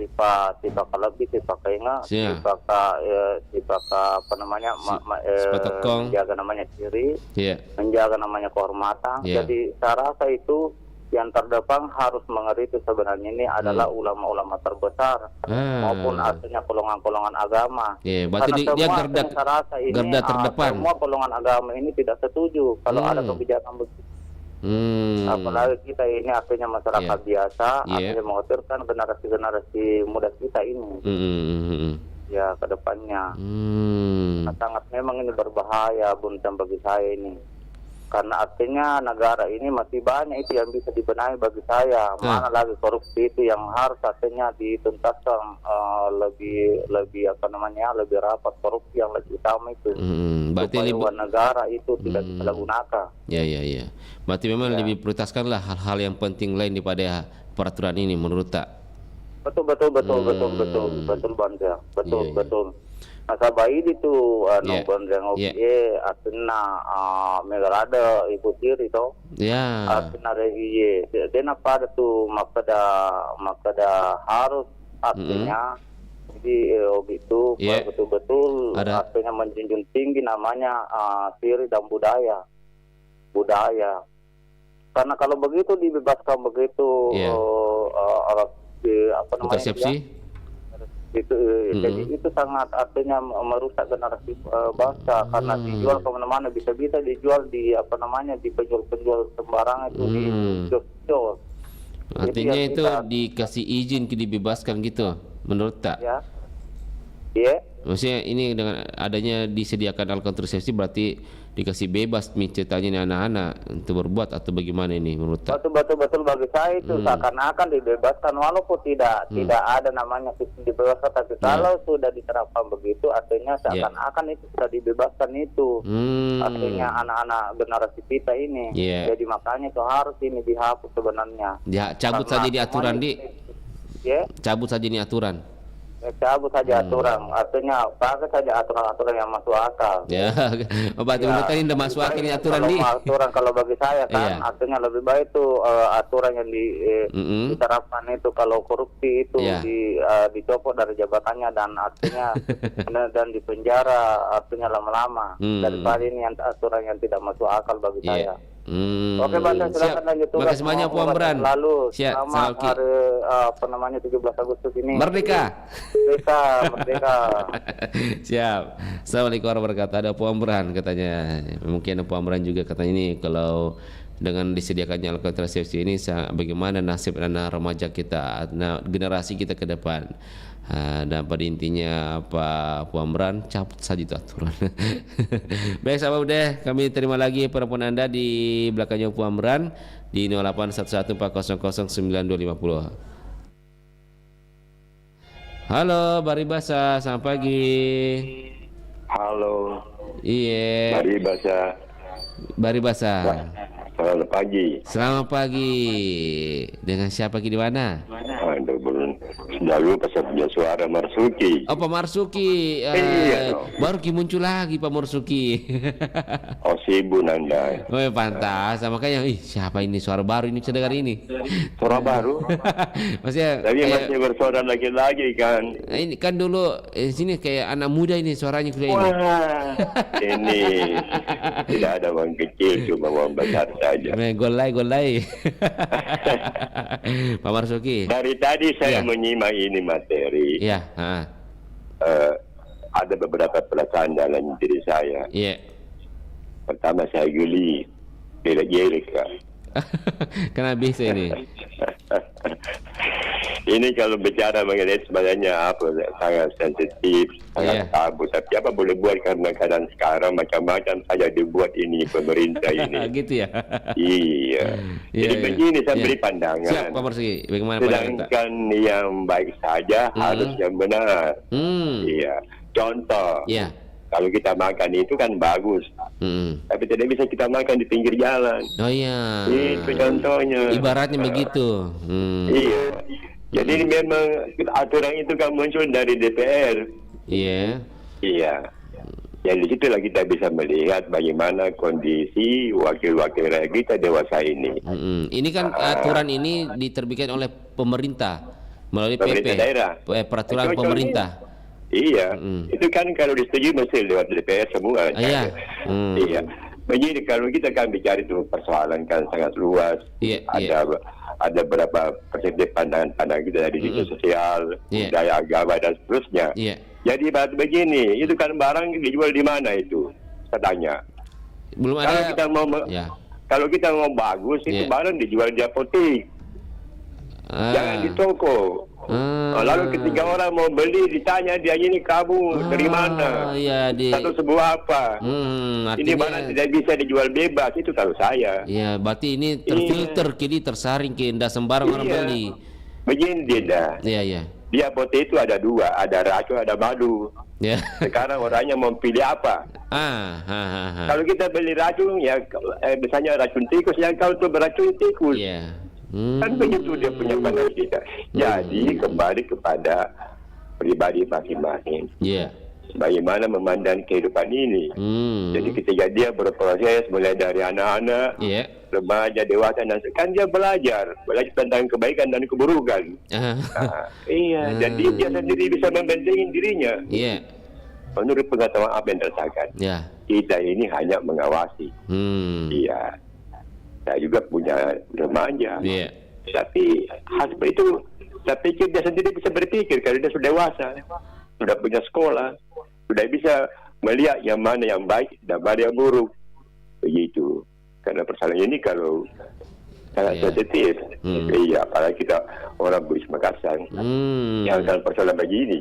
sifat lebih, sifat keingat, sifat apa namanya, menjaga namanya ciri, menjaga namanya kehormatan. Jadi saya rasa itu yang terdepan harus mengerti sebenarnya ini adalah ulama-ulama terbesar maupun artinya golongan-golongan agama. Berarti karena dia garda terdepan. Semua golongan agama ini tidak setuju kalau ada kebijakan begitu. Apalagi kita ini artinya masyarakat biasa, artinya mengaturkan generasi muda kita ini. Ya, ke depannya. Sangat memang ini berbahaya Bunten bagi saya ini. Karena artinya negara ini masih banyak itu yang bisa dibenahi bagi saya. Mana lagi korupsi itu yang harus artinya dituntaskan lebih apa namanya, lebih rapat, korupsi yang lebih utama itu. Supaya negara itu tidak disalahgunakan. Ya. Berarti memang lebih prioritaskanlah hal-hal yang penting lain daripada peraturan ini menurut tak? Betul Bang. Betul. Nasabah itu nombor yang artinya megalada ibu tiri to. Artinya regi dan apa ada tuh makada harus artinya di itu betul-betul artinya menjunjung tinggi namanya tiri dan budaya. Karena kalau begitu dibebaskan begitu apa namanya itu jadi itu sangat artinya merusak generasi bangsa karena dijual kemana-mana, bisa-bisa dijual di apa namanya di penjual sembarangan itu di jual. Artinya itu dikasih izin dibebaskan gitu menurut tak? Maksudnya ini dengan adanya disediakan alat kontrasepsi berarti dikasih bebas ceritanya anak-anak untuk berbuat atau bagaimana ini menurut tak? Betul bagi saya itu seakan-akan dibebaskan walaupun tidak ada namanya sistem dibebaskan, tapi kalau sudah diterapkan begitu artinya seakan-akan itu sudah dibebaskan itu artinya anak-anak generasi kita ini. Jadi makanya itu harus ini dihapus sebenarnya. Cabut saja di aturan cabut saja ini aturan. Cabut saja aturan, artinya pakai saja aturan-aturan yang masuk akal. Berarti menurut kalian udah masuk akal ini aturan di? Aturan kalau bagi saya kan, artinya lebih baik itu aturan yang diterapkan itu kalau korupsi itu dicopot dari jabatannya dan artinya dan dipenjara artinya lama-lama daripada ini yang aturan yang tidak masuk akal bagi saya. Oke Bang, silakan lanjut tugas. Makasih banyak Puan Bran. Lalu selamat hari apa namanya 17 Agustus ini. Merdeka. Siap. Assalamualaikum warahmatullahi wabarakatuh. Ada Puan Bran katanya. Mungkin Puan Bran juga katanya ini kalau dengan disediakannya alat kontrasepsi ini bagaimana nasib anak remaja kita, generasi kita ke depan. Dan pada intinya apa Puan Bran, cabut saja itu aturan. Baik sahabat udah, kami terima lagi penelpon Anda di belakangnya Puan Bran di 0811400950. Halo Bari Basa, selamat pagi. Halo. Iya. Bari Basa. Selamat pagi. Selamat pagi. Dengan siapa di mana? Lalu pas punya suara Marsuki. Oh Pak Marsuki, baru muncul lagi Pak Marsuki. Oh sibuk Nanda. Oh pantas, makanya siapa ini suara baru ini saya dengar ini. Suara baru? Maksudnya tapi masih bersuara lagi kan. Ini kan dulu sini kayak anak muda ini suaranya kayak ini. Wah, ini tidak ada orang kecil, cuma orang besar saja. Golai. Pak Marsuki. Dari tadi saya menyimak ini materi. Ada beberapa perasaan dalam diri saya. Pertama saya geli, gelek-gelek Kak. Kenapa bisa ini? Ini kalau bicara mengenai sebenarnya apa sangat sensitif, sangat tabu. Tapi apa boleh buat karena keadaan sekarang macam-macam saja dibuat ini pemerintah ini. Gitu ya. Iya. Jadi begini saya beri pandangan. Siap Pak Marsuki. Bagaimana sedangkan yang baik saja harus yang benar. Iya. Contoh. Kalau kita makan itu kan bagus, tapi tidak bisa kita makan di pinggir jalan. Oh iya. Itu contohnya. Ibaratnya begitu. Iya. Jadi memang aturan itu kan muncul dari DPR. Iya. Iya. Jadi di situlah kita bisa melihat bagaimana kondisi wakil-wakil rakyat kita dewasa ini. Ini kan aturan ini diterbitkan oleh pemerintah melalui Pemerintah PP, daerah. peraturan Contohnya, pemerintah. Iya, itu kan kalau disetujui mesti lewat DPR semua. Iya. Iya. Begini, kalau kita kan bicara itu persoalan kan sangat luas. Ada berapa perspektif pandangan kita dari sisi sosial, budaya, agama dan seterusnya. Jadi begini, itu kan barang dijual di mana itu? Saya tanya. Belum Kalau ada. kita mau kalau kita mau bagus itu barang dijual di apotek. Jangan di toko. Lalu ketika orang mau beli ditanya dia ini kamu dari mana? Satu sebuah apa? Ini barang tidak bisa dijual bebas, itu kalau saya. Iya, berarti ini terfilter, kini tersaring, tidak sembarang orang beli. Begini dia. Iya. Di apotek itu ada dua, ada racun, ada madu. Sekarang orangnya mau pilih apa? Kalau kita beli racun, ya misalnya racun tikus, yang kau tuh beracun tikus. Kan begitu dia punya pandangan kita. Jadi kembali kepada pribadi masing-masing. Bagaimana memandang kehidupan ini. Jadi ketika dia berproses mulai dari anak-anak, remaja, dewasa, dan kan dia belajar tentang kebaikan dan keburukan. Jadi dia sendiri bisa membentengi dirinya. Menurut pengetahuan apa yang dirasakan. Kita ini hanya mengawasi. Iya. Saya juga punya remaja. Tapi hal seperti itu, saya pikir dia sendiri bisa berpikir kalau dia sudah dewasa, sudah punya sekolah, sudah bisa melihat yang mana yang baik dan mana yang buruk. Begitu. Karena persoalan ini kalau sangat sensitif. Iya, apalagi kita orang Bugis Makassar. Yang kan persoalan begini.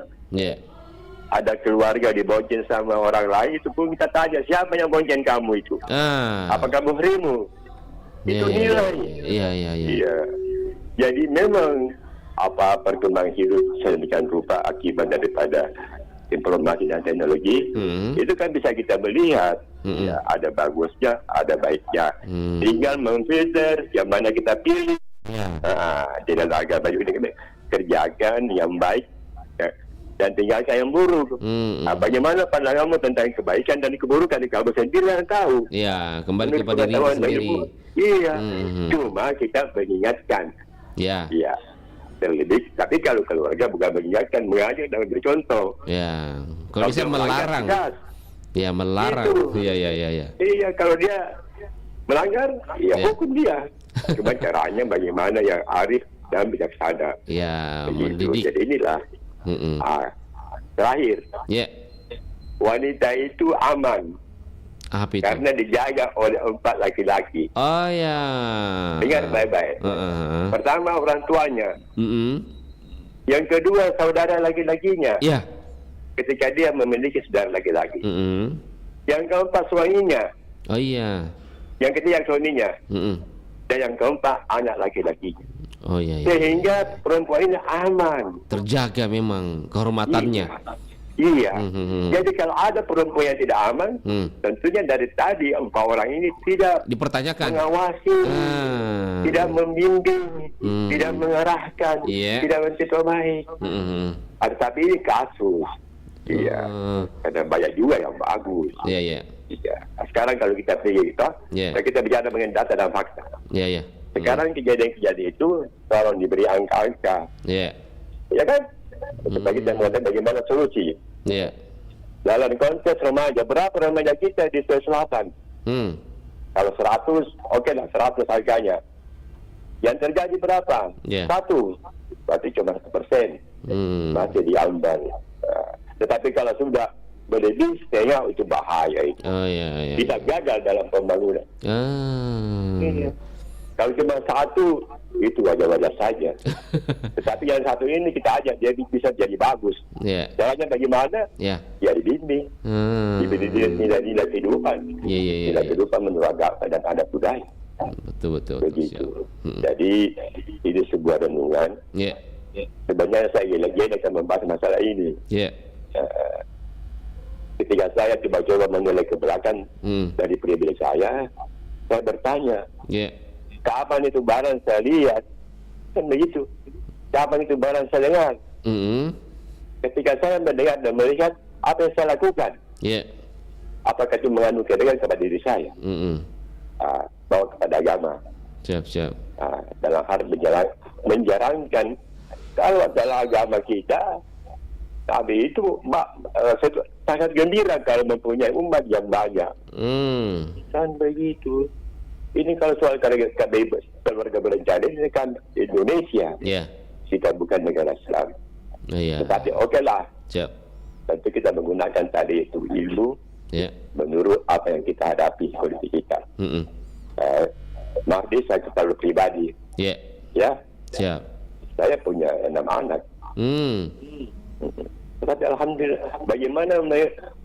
Ada keluarga dibonceng sama orang lain, itu pun kita tanya, siapa yang bonceng kamu itu? Apa kamu herimu? Itu nilai. Iya. Jadi memang apa perkembangan hidup sedemikian rupa akibat daripada informasi dan teknologi, itu kan bisa kita melihat. Ya, ada bagusnya, ada baiknya. Tinggal memfilter yang mana kita pilih. Tidak agak baju ini kerjakan yang baik dan tinggalkan yang buruk. Bagaimana pandanganmu tentang kebaikan dan keburukan? Kamu sendiri yang tahu. Iya, kembali kepada diri sendiri. Iya, cuma kita mengingatkan. Iya. Terlebih, tapi kalau keluarga bukan mengingatkan, mengajak dan bercontoh. Ya, kalau bisa melarang. Ya, melarang. Iya. Iya, kalau dia melanggar, hukum dia. Cuma caranya bagaimana yang arif dan bijaksana. Ya, mendidik. Jadi inilah. Terakhir, wanita itu aman. Karena dijaga oleh 4 laki-laki. Oh ya. Ingat baik-baik. Pertama orang tuanya. Yang kedua saudara laki-lakinya. Ketika dia memiliki saudara laki-laki. Yang keempat suaminya. Oh iya. Yang ketiga suaminya. Dan yang keempat anak laki-laki. Oh iya. Sehingga perempuan ini aman. Terjaga memang kehormatannya. Iya. Jadi kalau ada perempuan yang tidak aman, tentunya dari tadi 4 orang ini tidak dipertanyakan, mengawasi, tidak membimbing, tidak mengarahkan, tidak mencipta baik. Tapi ini kasus. Iya. Ada banyak juga yang bagus. Iya. Sekarang kalau kita pergi kita bicara mengenai data dan fakta. Iya. Sekarang kejadian-kejadian itu tolong diberi angka-angka. Ya kan? Supaya kita mengatakan bagaimana solusi. Dalam konteks remaja, berapa remaja kita di Sulawesi Selatan? Kalau 100, oke lah 100 harganya. Yang terjadi berapa? 1. Berarti cuma 1%. Masih diambang. Tetapi kalau sudah berlebih, setengah itu bahaya itu. Kita gagal dalam pembangunan. Kalau cuma 1, itu wajar-wajar saja. Tetapi yang satu ini kita ajak dia bisa jadi bagus. Caranya bagaimana? Ya dibimbing. Dibimbing nilai-nilai kehidupan. Nilai kehidupan menurut agama dan adat budaya. Betul. Begitu. Jadi ini sebuah renungan. Sebenarnya saya gila-gila akan membahas masalah ini. Ketika saya coba-coba menilai ke belakang dari pribadi saya bertanya. Kapan itu barang saya lihat kan begitu. Cabang itu baru saya dengar. Ketika saya mendengar dan melihat apa yang saya lakukan, apakah itu mengandung kedengaran kepada diri saya, bawa kepada agama. Siap. Dalam hal menjalankan, kalau dalam agama kita, Nabi itu sangat gembira kalau mempunyai umat yang banyak. Kan begitu. Ini kalau soal keluarga berencana, ini kan Indonesia. Kita bukan negara Islam. Tetapi okeylah. Tentu kita menggunakan tadi itu ilmu menurut apa yang kita hadapi kondisi kita. Mahdi saya ketahui pribadi. Saya punya 6 anak. Tetapi alhamdulillah, bagaimana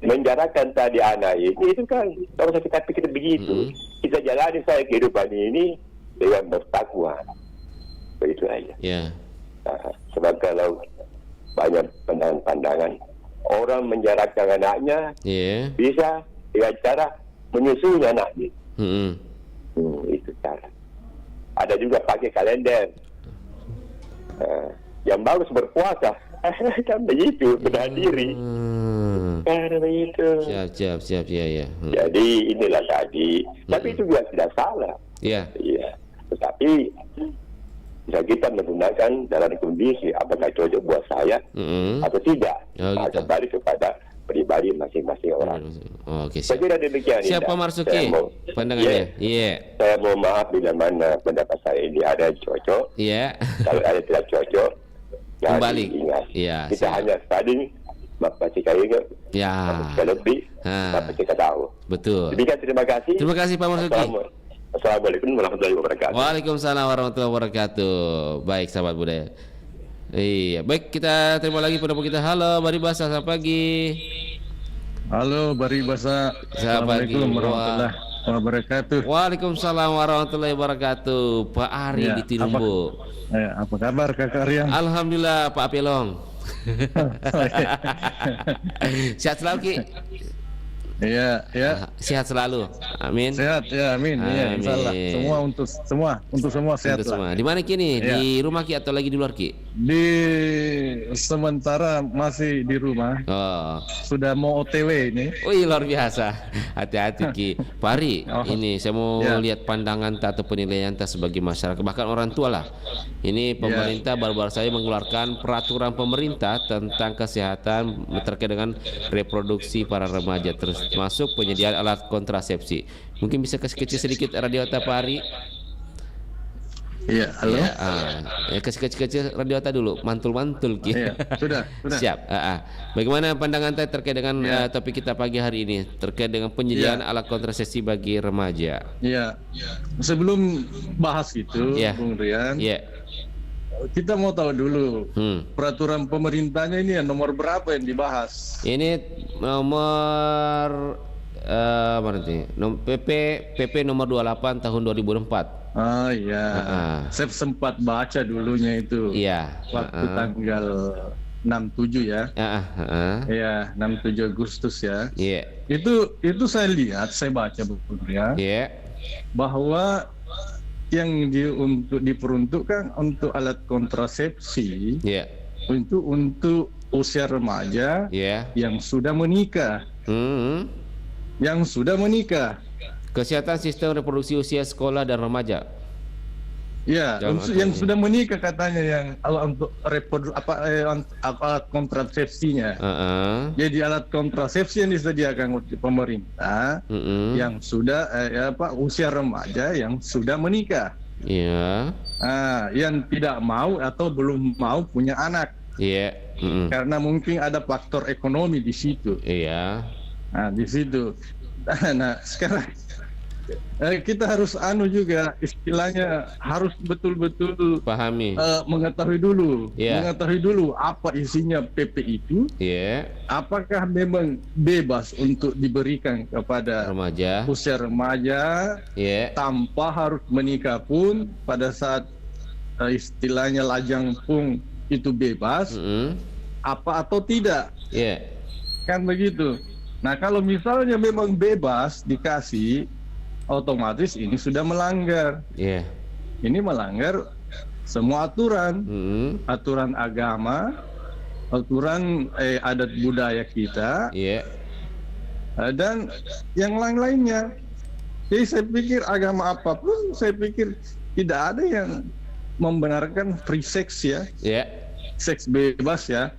menjarakan tadi anak ini, itu kan kalau kita pikir begitu, kita jalani saya kehidupan ini dengan bertakwa. Begitu aja. Sebab kalau banyak pandangan orang menjarakkan anaknya, bisa dengan cara menyusui anaknya. Itu cara. Ada juga pakai kalender. Yang bagus berpuasa. Kan begitu, benar diri. Kan begitu. Siap, ya. Jadi inilah tadi. Tapi itu juga tidak salah. Iya. Tetapi bisa kita menggunakan dalam kondisi apakah cocok buat saya atau tidak. Kembali kepada pribadi masing-masing orang. Saya kira demikian. Siapa Marsuki? Pandangannya? Saya mohon maaf bila mana pendapat saya ini ada yang cocok. Kalau ada tidak cocok, kembali. Kita hanya tadi bapak cika ingat. Lebih bapak cika tahu. Betul. Demikian, terima kasih. Terima kasih Pak Marsuki. Assalamualaikum warahmatullahi wabarakatuh. Waalaikumsalam warahmatullahi wabarakatuh. Baik, sahabat budaya. Iya, baik, kita terima lagi pendapat kita. Halo, Baribasa, selamat pagi. Halo, Baribasa. Assalamualaikum warahmatullahi wabarakatuh. Waalaikumsalam warahmatullahi wabarakatuh. Pak Ari di Tinumbu. Apa kabar Kakak Rian? Alhamdulillah, Pak Apelong. Sehat selalu, Ki. Iya. Sehat selalu. Amin. Sehat ya, amin. Iya, insyaallah. Untuk semua sehat lah. Di mana kini? Ya. Di rumah Ki atau lagi di luar Ki? Di sementara masih di rumah. Sudah mau OTW ini. Luar biasa. Hati-hati Ki. Pak Ari, ini saya mau lihat pandangan atau penilaian sebagai masyarakat, bahkan orang tua lah. Ini pemerintah baru-baru saja mengeluarkan peraturan pemerintah tentang kesehatan terkait dengan reproduksi para remaja, termasuk penyediaan alat kontrasepsi. Mungkin bisa kasih kecil sedikit radiota Pak Ari? Iya, halo. Kasih kecil radiota dulu, mantul-mantul Ki. Sudah. Siap. Bagaimana pandangan saya terkait dengan topik kita pagi hari ini terkait dengan penyediaan alat kontrasepsi bagi remaja? Iya. Sebelum bahas itu, Bung Rian. Kita mau tahu dulu peraturan pemerintahnya ini nomor berapa yang dibahas? Ini nomor PP nomor 28 tahun 2004. Saya sempat baca dulunya itu. Waktu tanggal 67 ya. 67 Agustus ya. Itu saya lihat, saya baca bukunya. Bahwa yang diperuntukkan untuk alat kontrasepsi untuk usia remaja yang sudah menikah. Kesehatan sistem reproduksi usia sekolah dan remaja. Yang sudah menikah katanya, yang untuk alat kontrasepsinya. Jadi alat kontrasepsi yang disediakan oleh pemerintah yang sudah usia remaja yang sudah menikah. Yang tidak mau atau belum mau punya anak. Karena mungkin ada faktor ekonomi di situ. Di situ. Nah, sekarang kita harus juga istilahnya harus betul-betul pahami, mengetahui dulu apa isinya PP itu. Apakah memang bebas untuk diberikan kepada usia remaja tanpa harus menikah pun, pada saat istilahnya lajang pun itu bebas, apa atau tidak? Kan begitu. Nah, kalau misalnya memang bebas dikasih, otomatis ini sudah melanggar. Ini melanggar semua aturan, aturan agama, aturan adat budaya kita, dan yang lain-lainnya. Jadi saya pikir agama apapun, saya pikir tidak ada yang membenarkan free sex ya, seks bebas ya.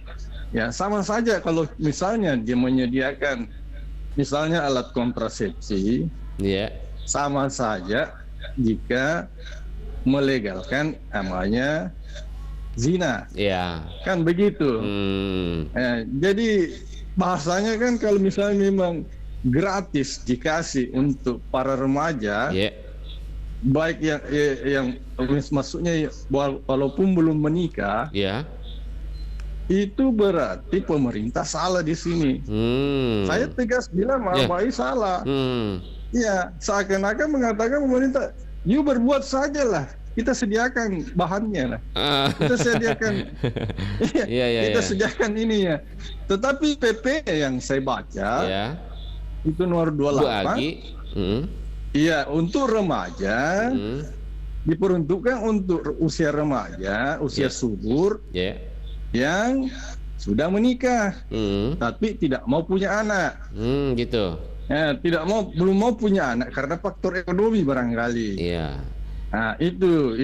Ya sama saja kalau misalnya dia menyediakan misalnya alat kontrasepsi, sama saja jika melegalkan namanya zina, kan begitu. Jadi bahasanya kan kalau misalnya memang gratis dikasih untuk para remaja, baik yang maksudnya walaupun belum menikah, itu berarti pemerintah salah di sini. Saya tegas bilang Mabai salah. Ya, seakan-akan mengatakan pemerintah, you berbuat sajalah, kita sediakan bahannya lah, kita sediakan, kita sediakan ininya. Tetapi PP yang saya baca itu nomor 28, iya untuk remaja diperuntukkan untuk usia remaja, usia subur. Yang sudah menikah, tapi tidak mau punya anak, gitu. Belum mau punya anak karena faktor ekonomi barangkali. Nah, itu.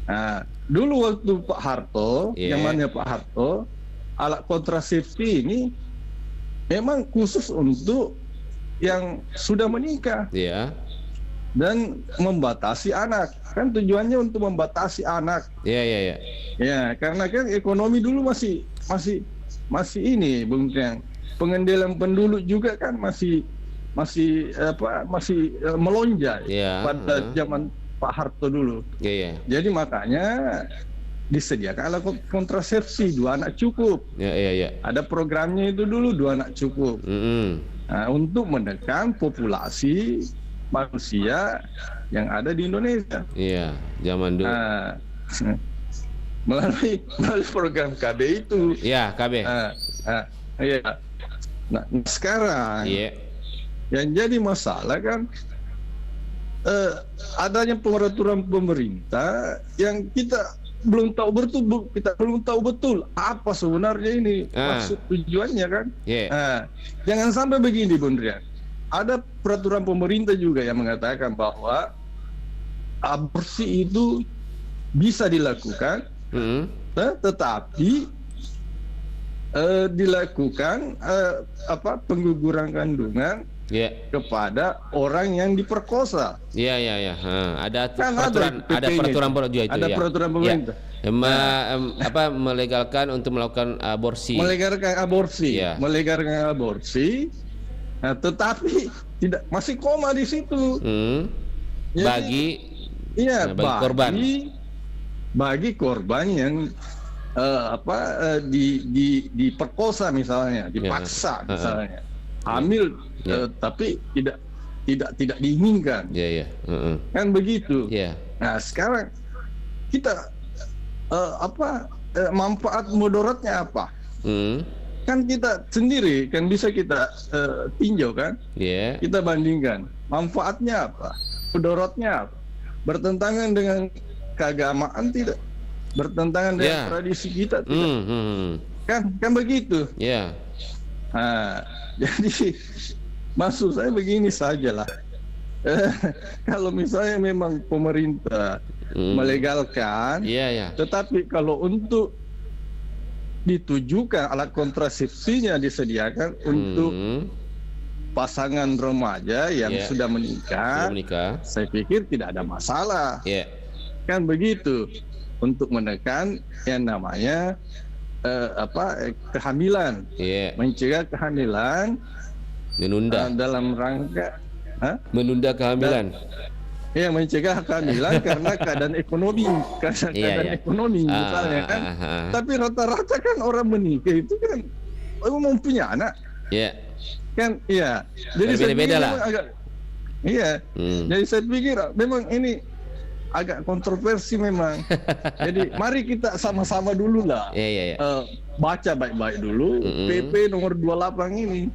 Nah, dulu waktu Pak Harto, zamannya Pak Harto, alat kontrasepsi ini memang khusus untuk yang sudah menikah. Dan membatasi anak, kan tujuannya untuk membatasi anak. Ya, karena kan ekonomi dulu masih ini, Bung Tiang. Pengendalian penduduk juga kan masih melonjak pada zaman Pak Harto dulu. Jadi makanya disediakan alat kontrasepsi 2 anak cukup. Ada programnya itu dulu 2 anak cukup. Nah, untuk menekan populasi manusia yang ada di Indonesia. Zaman dulu. Melalui program KB itu. KB. Nah, sekarang yang jadi masalah kan adanya peraturan pemerintah yang kita belum tahu betul apa sebenarnya ini maksud tujuannya kan. Jangan sampai begini, Bung Rian. Ada peraturan pemerintah juga yang mengatakan bahwa aborsi itu bisa dilakukan, tetapi dilakukan pengguguran kandungan kepada orang yang diperkosa. Ada peraturan pemerintah. Melegalkan untuk melakukan aborsi. Melegalkan aborsi. Nah, tetapi tidak, masih koma di situ. Bagi korban. Bagi korban yang diperkosa misalnya, dipaksa misalnya, hamil, tapi tidak diinginkan. Kan begitu. Nah, sekarang kita manfaat mudaratnya apa? Kan kita sendiri kan bisa kita tinjau kan, kita bandingkan manfaatnya apa, mudaratnya apa, bertentangan dengan keagamaan tidak, bertentangan dengan tradisi kita tidak, kan begitu. Nah, jadi maksud saya begini sajalah, kalau misalnya memang pemerintah melegalkan, tetapi kalau untuk ditujukan alat kontrasepsinya disediakan untuk pasangan remaja yang sudah menikah, saya pikir tidak ada masalah. Kan begitu, untuk menekan yang namanya kehamilan, mencegah kehamilan, menunda dalam rangka menunda kehamilan. Mencegah kehamilan karena keadaan ekonomi, ekonomi misalnya kan. Tapi rata-rata kan orang menikah itu kan mau punya anak. Kan jadi beda-beda lah. Jadi saya pikir memang ini agak kontroversi memang. Jadi mari kita sama-sama dulu lah. Baca baik-baik dulu PP nomor 28 ini.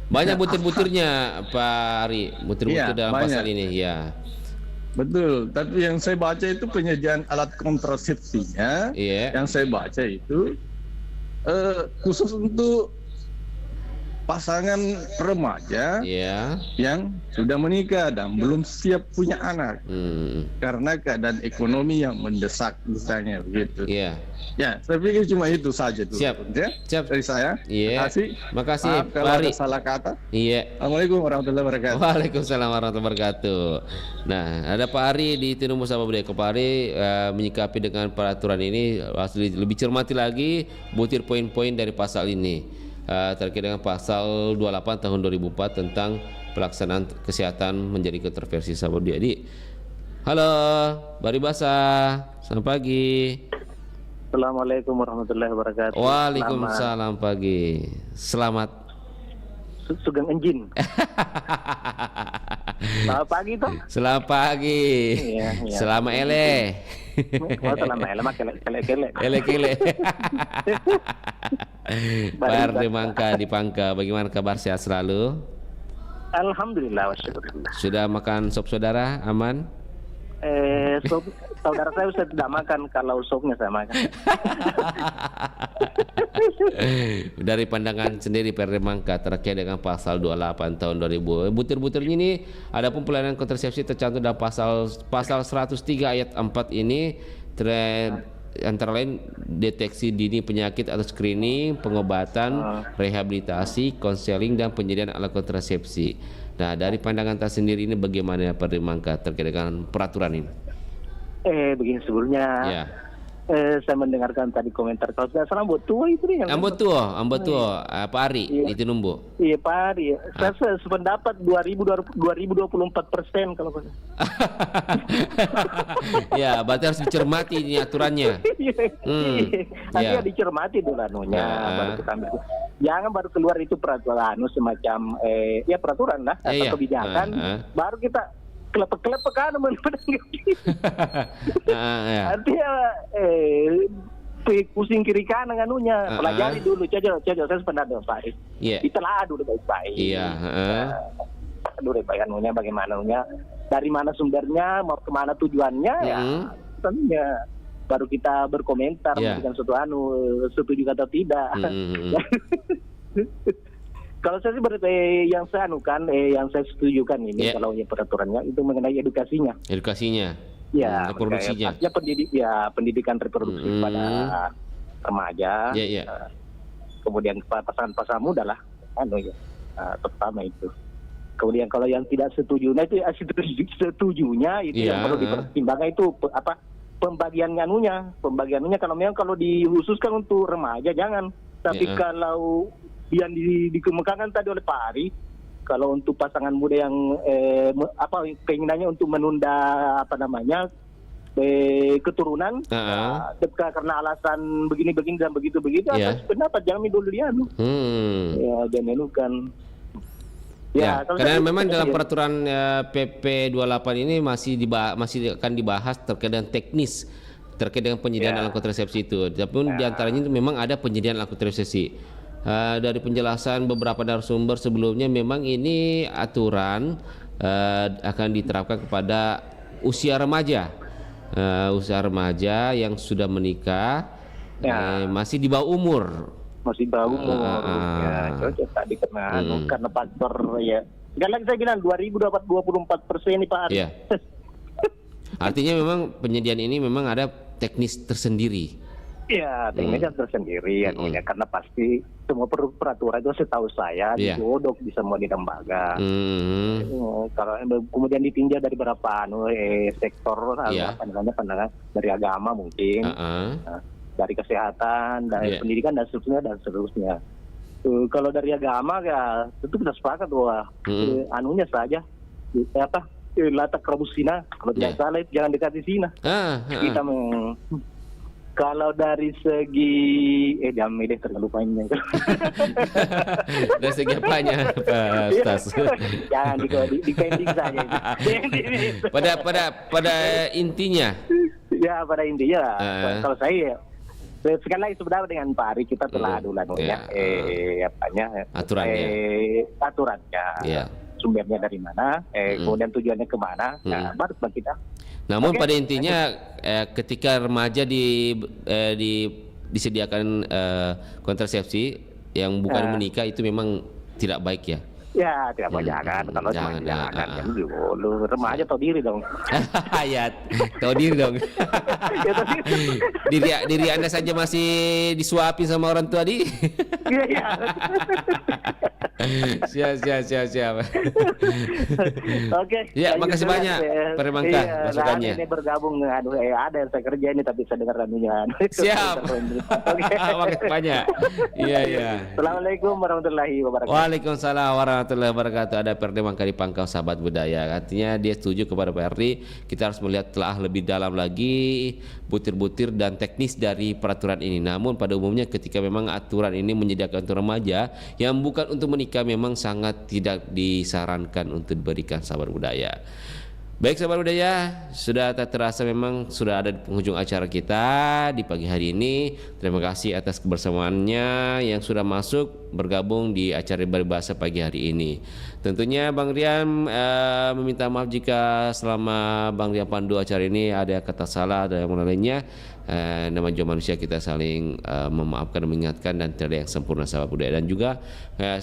Banyak butir-butirnya Pak Ari, butir-butir dalam pasal ini. Betul, tapi yang saya baca itu penyediaan alat kontrasepsinya. Yang saya baca itu khusus untuk pasangan remaja yang sudah menikah dan belum siap punya anak karena keadaan ekonomi yang mendesak misalnya begitu. Ya, saya pikir cuma itu saja dulu. Siap dari saya. Terima kasih. Makasih Maaf kalau ada salah kata. Assalamualaikum warahmatullahi wabarakatuh. Waalaikumsalam warahmatullahi wabarakatuh. Nah, ada Pak Ari di Tinumbu Sabah Budaya. Pak Ari menyikapi dengan peraturan ini harus lebih cermati lagi butir poin-poin dari pasal ini. Terkait dengan pasal 28 tahun 2004 tentang pelaksanaan kesehatan menjadi kontroversi Sabah Budaya. Halo, Baribasa. Selamat pagi. Assalamualaikum warahmatullahi wabarakatuh. Waalaikumsalam pagi. Selamat Sugeng Enjin. Selamat pagi toh. Selamat pagi. Selamat ele. Selamat ele mah kele. Ele. Par di Mangka di Pangka, bagaimana kabar, sehat selalu? Alhamdulillah wasyukurillah. Sudah makan sop saudara aman? Sop saudara saya sudah tidak makan, kalau sopnya saya makan. Dari pandangan sendiri Perda Mangka terkait dengan pasal 28 tahun 2000, butir-butirnya ini ada pun pelayanan kontrasepsi tercantum dalam pasal 103 ayat 4 ini antara lain deteksi dini penyakit atau screening, pengobatan, rehabilitasi, konseling dan penyediaan alat kontrasepsi. Nah, dari pandangan tersendiri ini bagaimana Perda Mangka terkait dengan peraturan ini? Begini sebelumnya. Saya mendengarkan tadi komentar kalau tidak salah Ambot Tua itu yang Ambot Tua, Pak Ari di Tinumbu. Iya Pak Ari, saya sependapat 2024% kalau saya. Ya, berarti harus dicermati ini aturannya. Nanti dicermati dulu anunya, baru kita ambil. Jangan baru keluar itu peraturan semacam peraturan lah atau kebijakan, baru kita kelepek-kelepek kan menanggapi. Artinya pusing kiri kanan anunya, pelajari dulu, coba saya sependapat Pak. Ditelaah dulu baik-baik. Dulu baik anunya, bagaimana anunya, dari mana sumbernya, mau kemana tujuannya, tentunya baru kita berkomentar dengan suatu setuju atau tidak. Kalau saya sih yang saya anukan, yang saya setujukan ini kalau peraturannya itu mengenai edukasinya. Reproduksinya. Pendidikan reproduksi pada remaja. Kemudian pasangan muda lah, pertama itu. Kemudian kalau yang tidak setuju, nah itu setujunya itu yang perlu dipertimbangkan itu pembagiannya kalau memang kalau dihususkan untuk remaja jangan, tapi kalau yang dikemukakan tadi oleh Pak Ari, kalau untuk pasangan muda yang keinginannya untuk menunda keturunan karena alasan begini dan begitu atas pendapat jangan dulu dia jangan menukan. Karena memang dalam peraturan PP 28 ini masih akan dibahas terkait dengan teknis terkait dengan penyediaan alat kontrasepsi itu. Tapi diantaranya itu memang ada penyediaan alat kontrasepsi. Dari penjelasan beberapa narasumber sebelumnya, memang ini aturan akan diterapkan kepada usia remaja yang sudah menikah, masih di bawah umur. Tadi karena faktor sekali lagi saya bilang 2024% ini Pak Ari. Artinya memang penyediaan ini memang ada teknis tersendiri. Teknisnya tersendiri karena pasti semua peraturan itu setahu saya digodok di semua di lembaga. Kalau kemudian ditinjau dari beberapa sektor pandangan dari agama mungkin, dari kesehatan, dari pendidikan dan seterusnya. Kalau dari agama tentu kita sepakat bahwa anunya saja latak rabusina, kalau tidak salah jangan dekati zina. Kita kalau dari segi damai deh terlalu panjang. Dari segi apanya, Pak Ustaz? Jangan dipending saja. Pada intinya. Pada intinya. Kalau saya sekali lagi sebenarnya dengan Pak Ari kita telah dulu aturannya. sumbernya dari mana, kemudian tujuannya kemana, baru kita. Namun pada intinya ketika remaja disediakan kontrasepsi yang bukan menikah itu memang tidak baik ya. Ya, tidak mau jangan. Kalau jangan lu remaja tahu diri dong. Ya, tahu diri dong. diri Anda saja masih disuapin sama orang tua di. Iya. Siap. Oke. Ya, makasih banyak Pak Remangka masukannya. Ini bergabung ada yang saya kerja ini tapi saya dengar ranunya. Siap. Makasih banyak. Iya. Assalamualaikum warahmatullahi wabarakatuh. Waalaikumsalam warahmatullahi wabarakatuh. Ada Perdi Mangka di Pangkal Sahabat Budaya. Artinya dia setuju kepada Pak Erdi. Kita harus melihat telah lebih dalam lagi butir-butir dan teknis dari peraturan ini. Namun pada umumnya ketika memang aturan ini menyediakan untuk remaja yang bukan untuk menikah memang sangat tidak disarankan untuk diberikan sahabat budaya. Baik sahabat budaya, sudah tak terasa memang sudah ada di penghujung acara kita di pagi hari ini. Terima kasih atas kebersamaannya yang sudah masuk bergabung di acara Berbahasa pagi hari ini. Tentunya Bang Rian meminta maaf jika selama Bang Rian pandu acara ini ada kata salah dan yang lainnya. Nama juga manusia kita saling memaafkan dan mengingatkan dan tidak ada yang sempurna sahabat budaya. Dan juga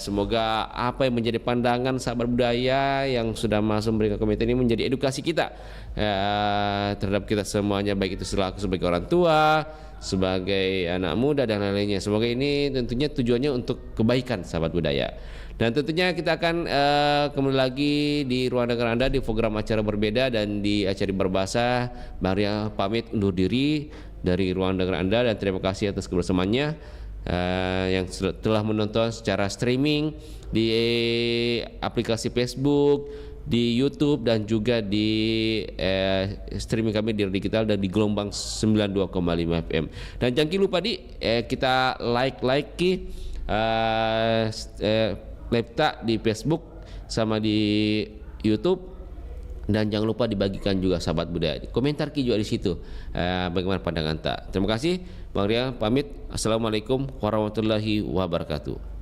semoga apa yang menjadi pandangan sahabat budaya yang sudah masuk memberikan komentar ini menjadi edukasi kita terhadap kita semuanya, baik itu selaku sebagai orang tua, sebagai anak muda dan lain-lainnya. Semoga ini tentunya tujuannya untuk kebaikan sahabat budaya. Dan tentunya kita akan kembali lagi di ruang dengar Anda di program acara berbeda dan di acara berbahasa. Maria pamit undur diri dari ruang dengar Anda dan terima kasih atas kebersamaannya yang telah menonton secara streaming di aplikasi Facebook, di YouTube dan juga di streaming kami di digital dan di gelombang 92,5 FM. Dan jangan lupa kita like Lepta di Facebook sama di YouTube. Dan jangan lupa dibagikan juga sahabat budaya. Komentar juga di situ. Bagaimana pandangan tak? Terima kasih Bang Ria, pamit. Assalamualaikum warahmatullahi wabarakatuh.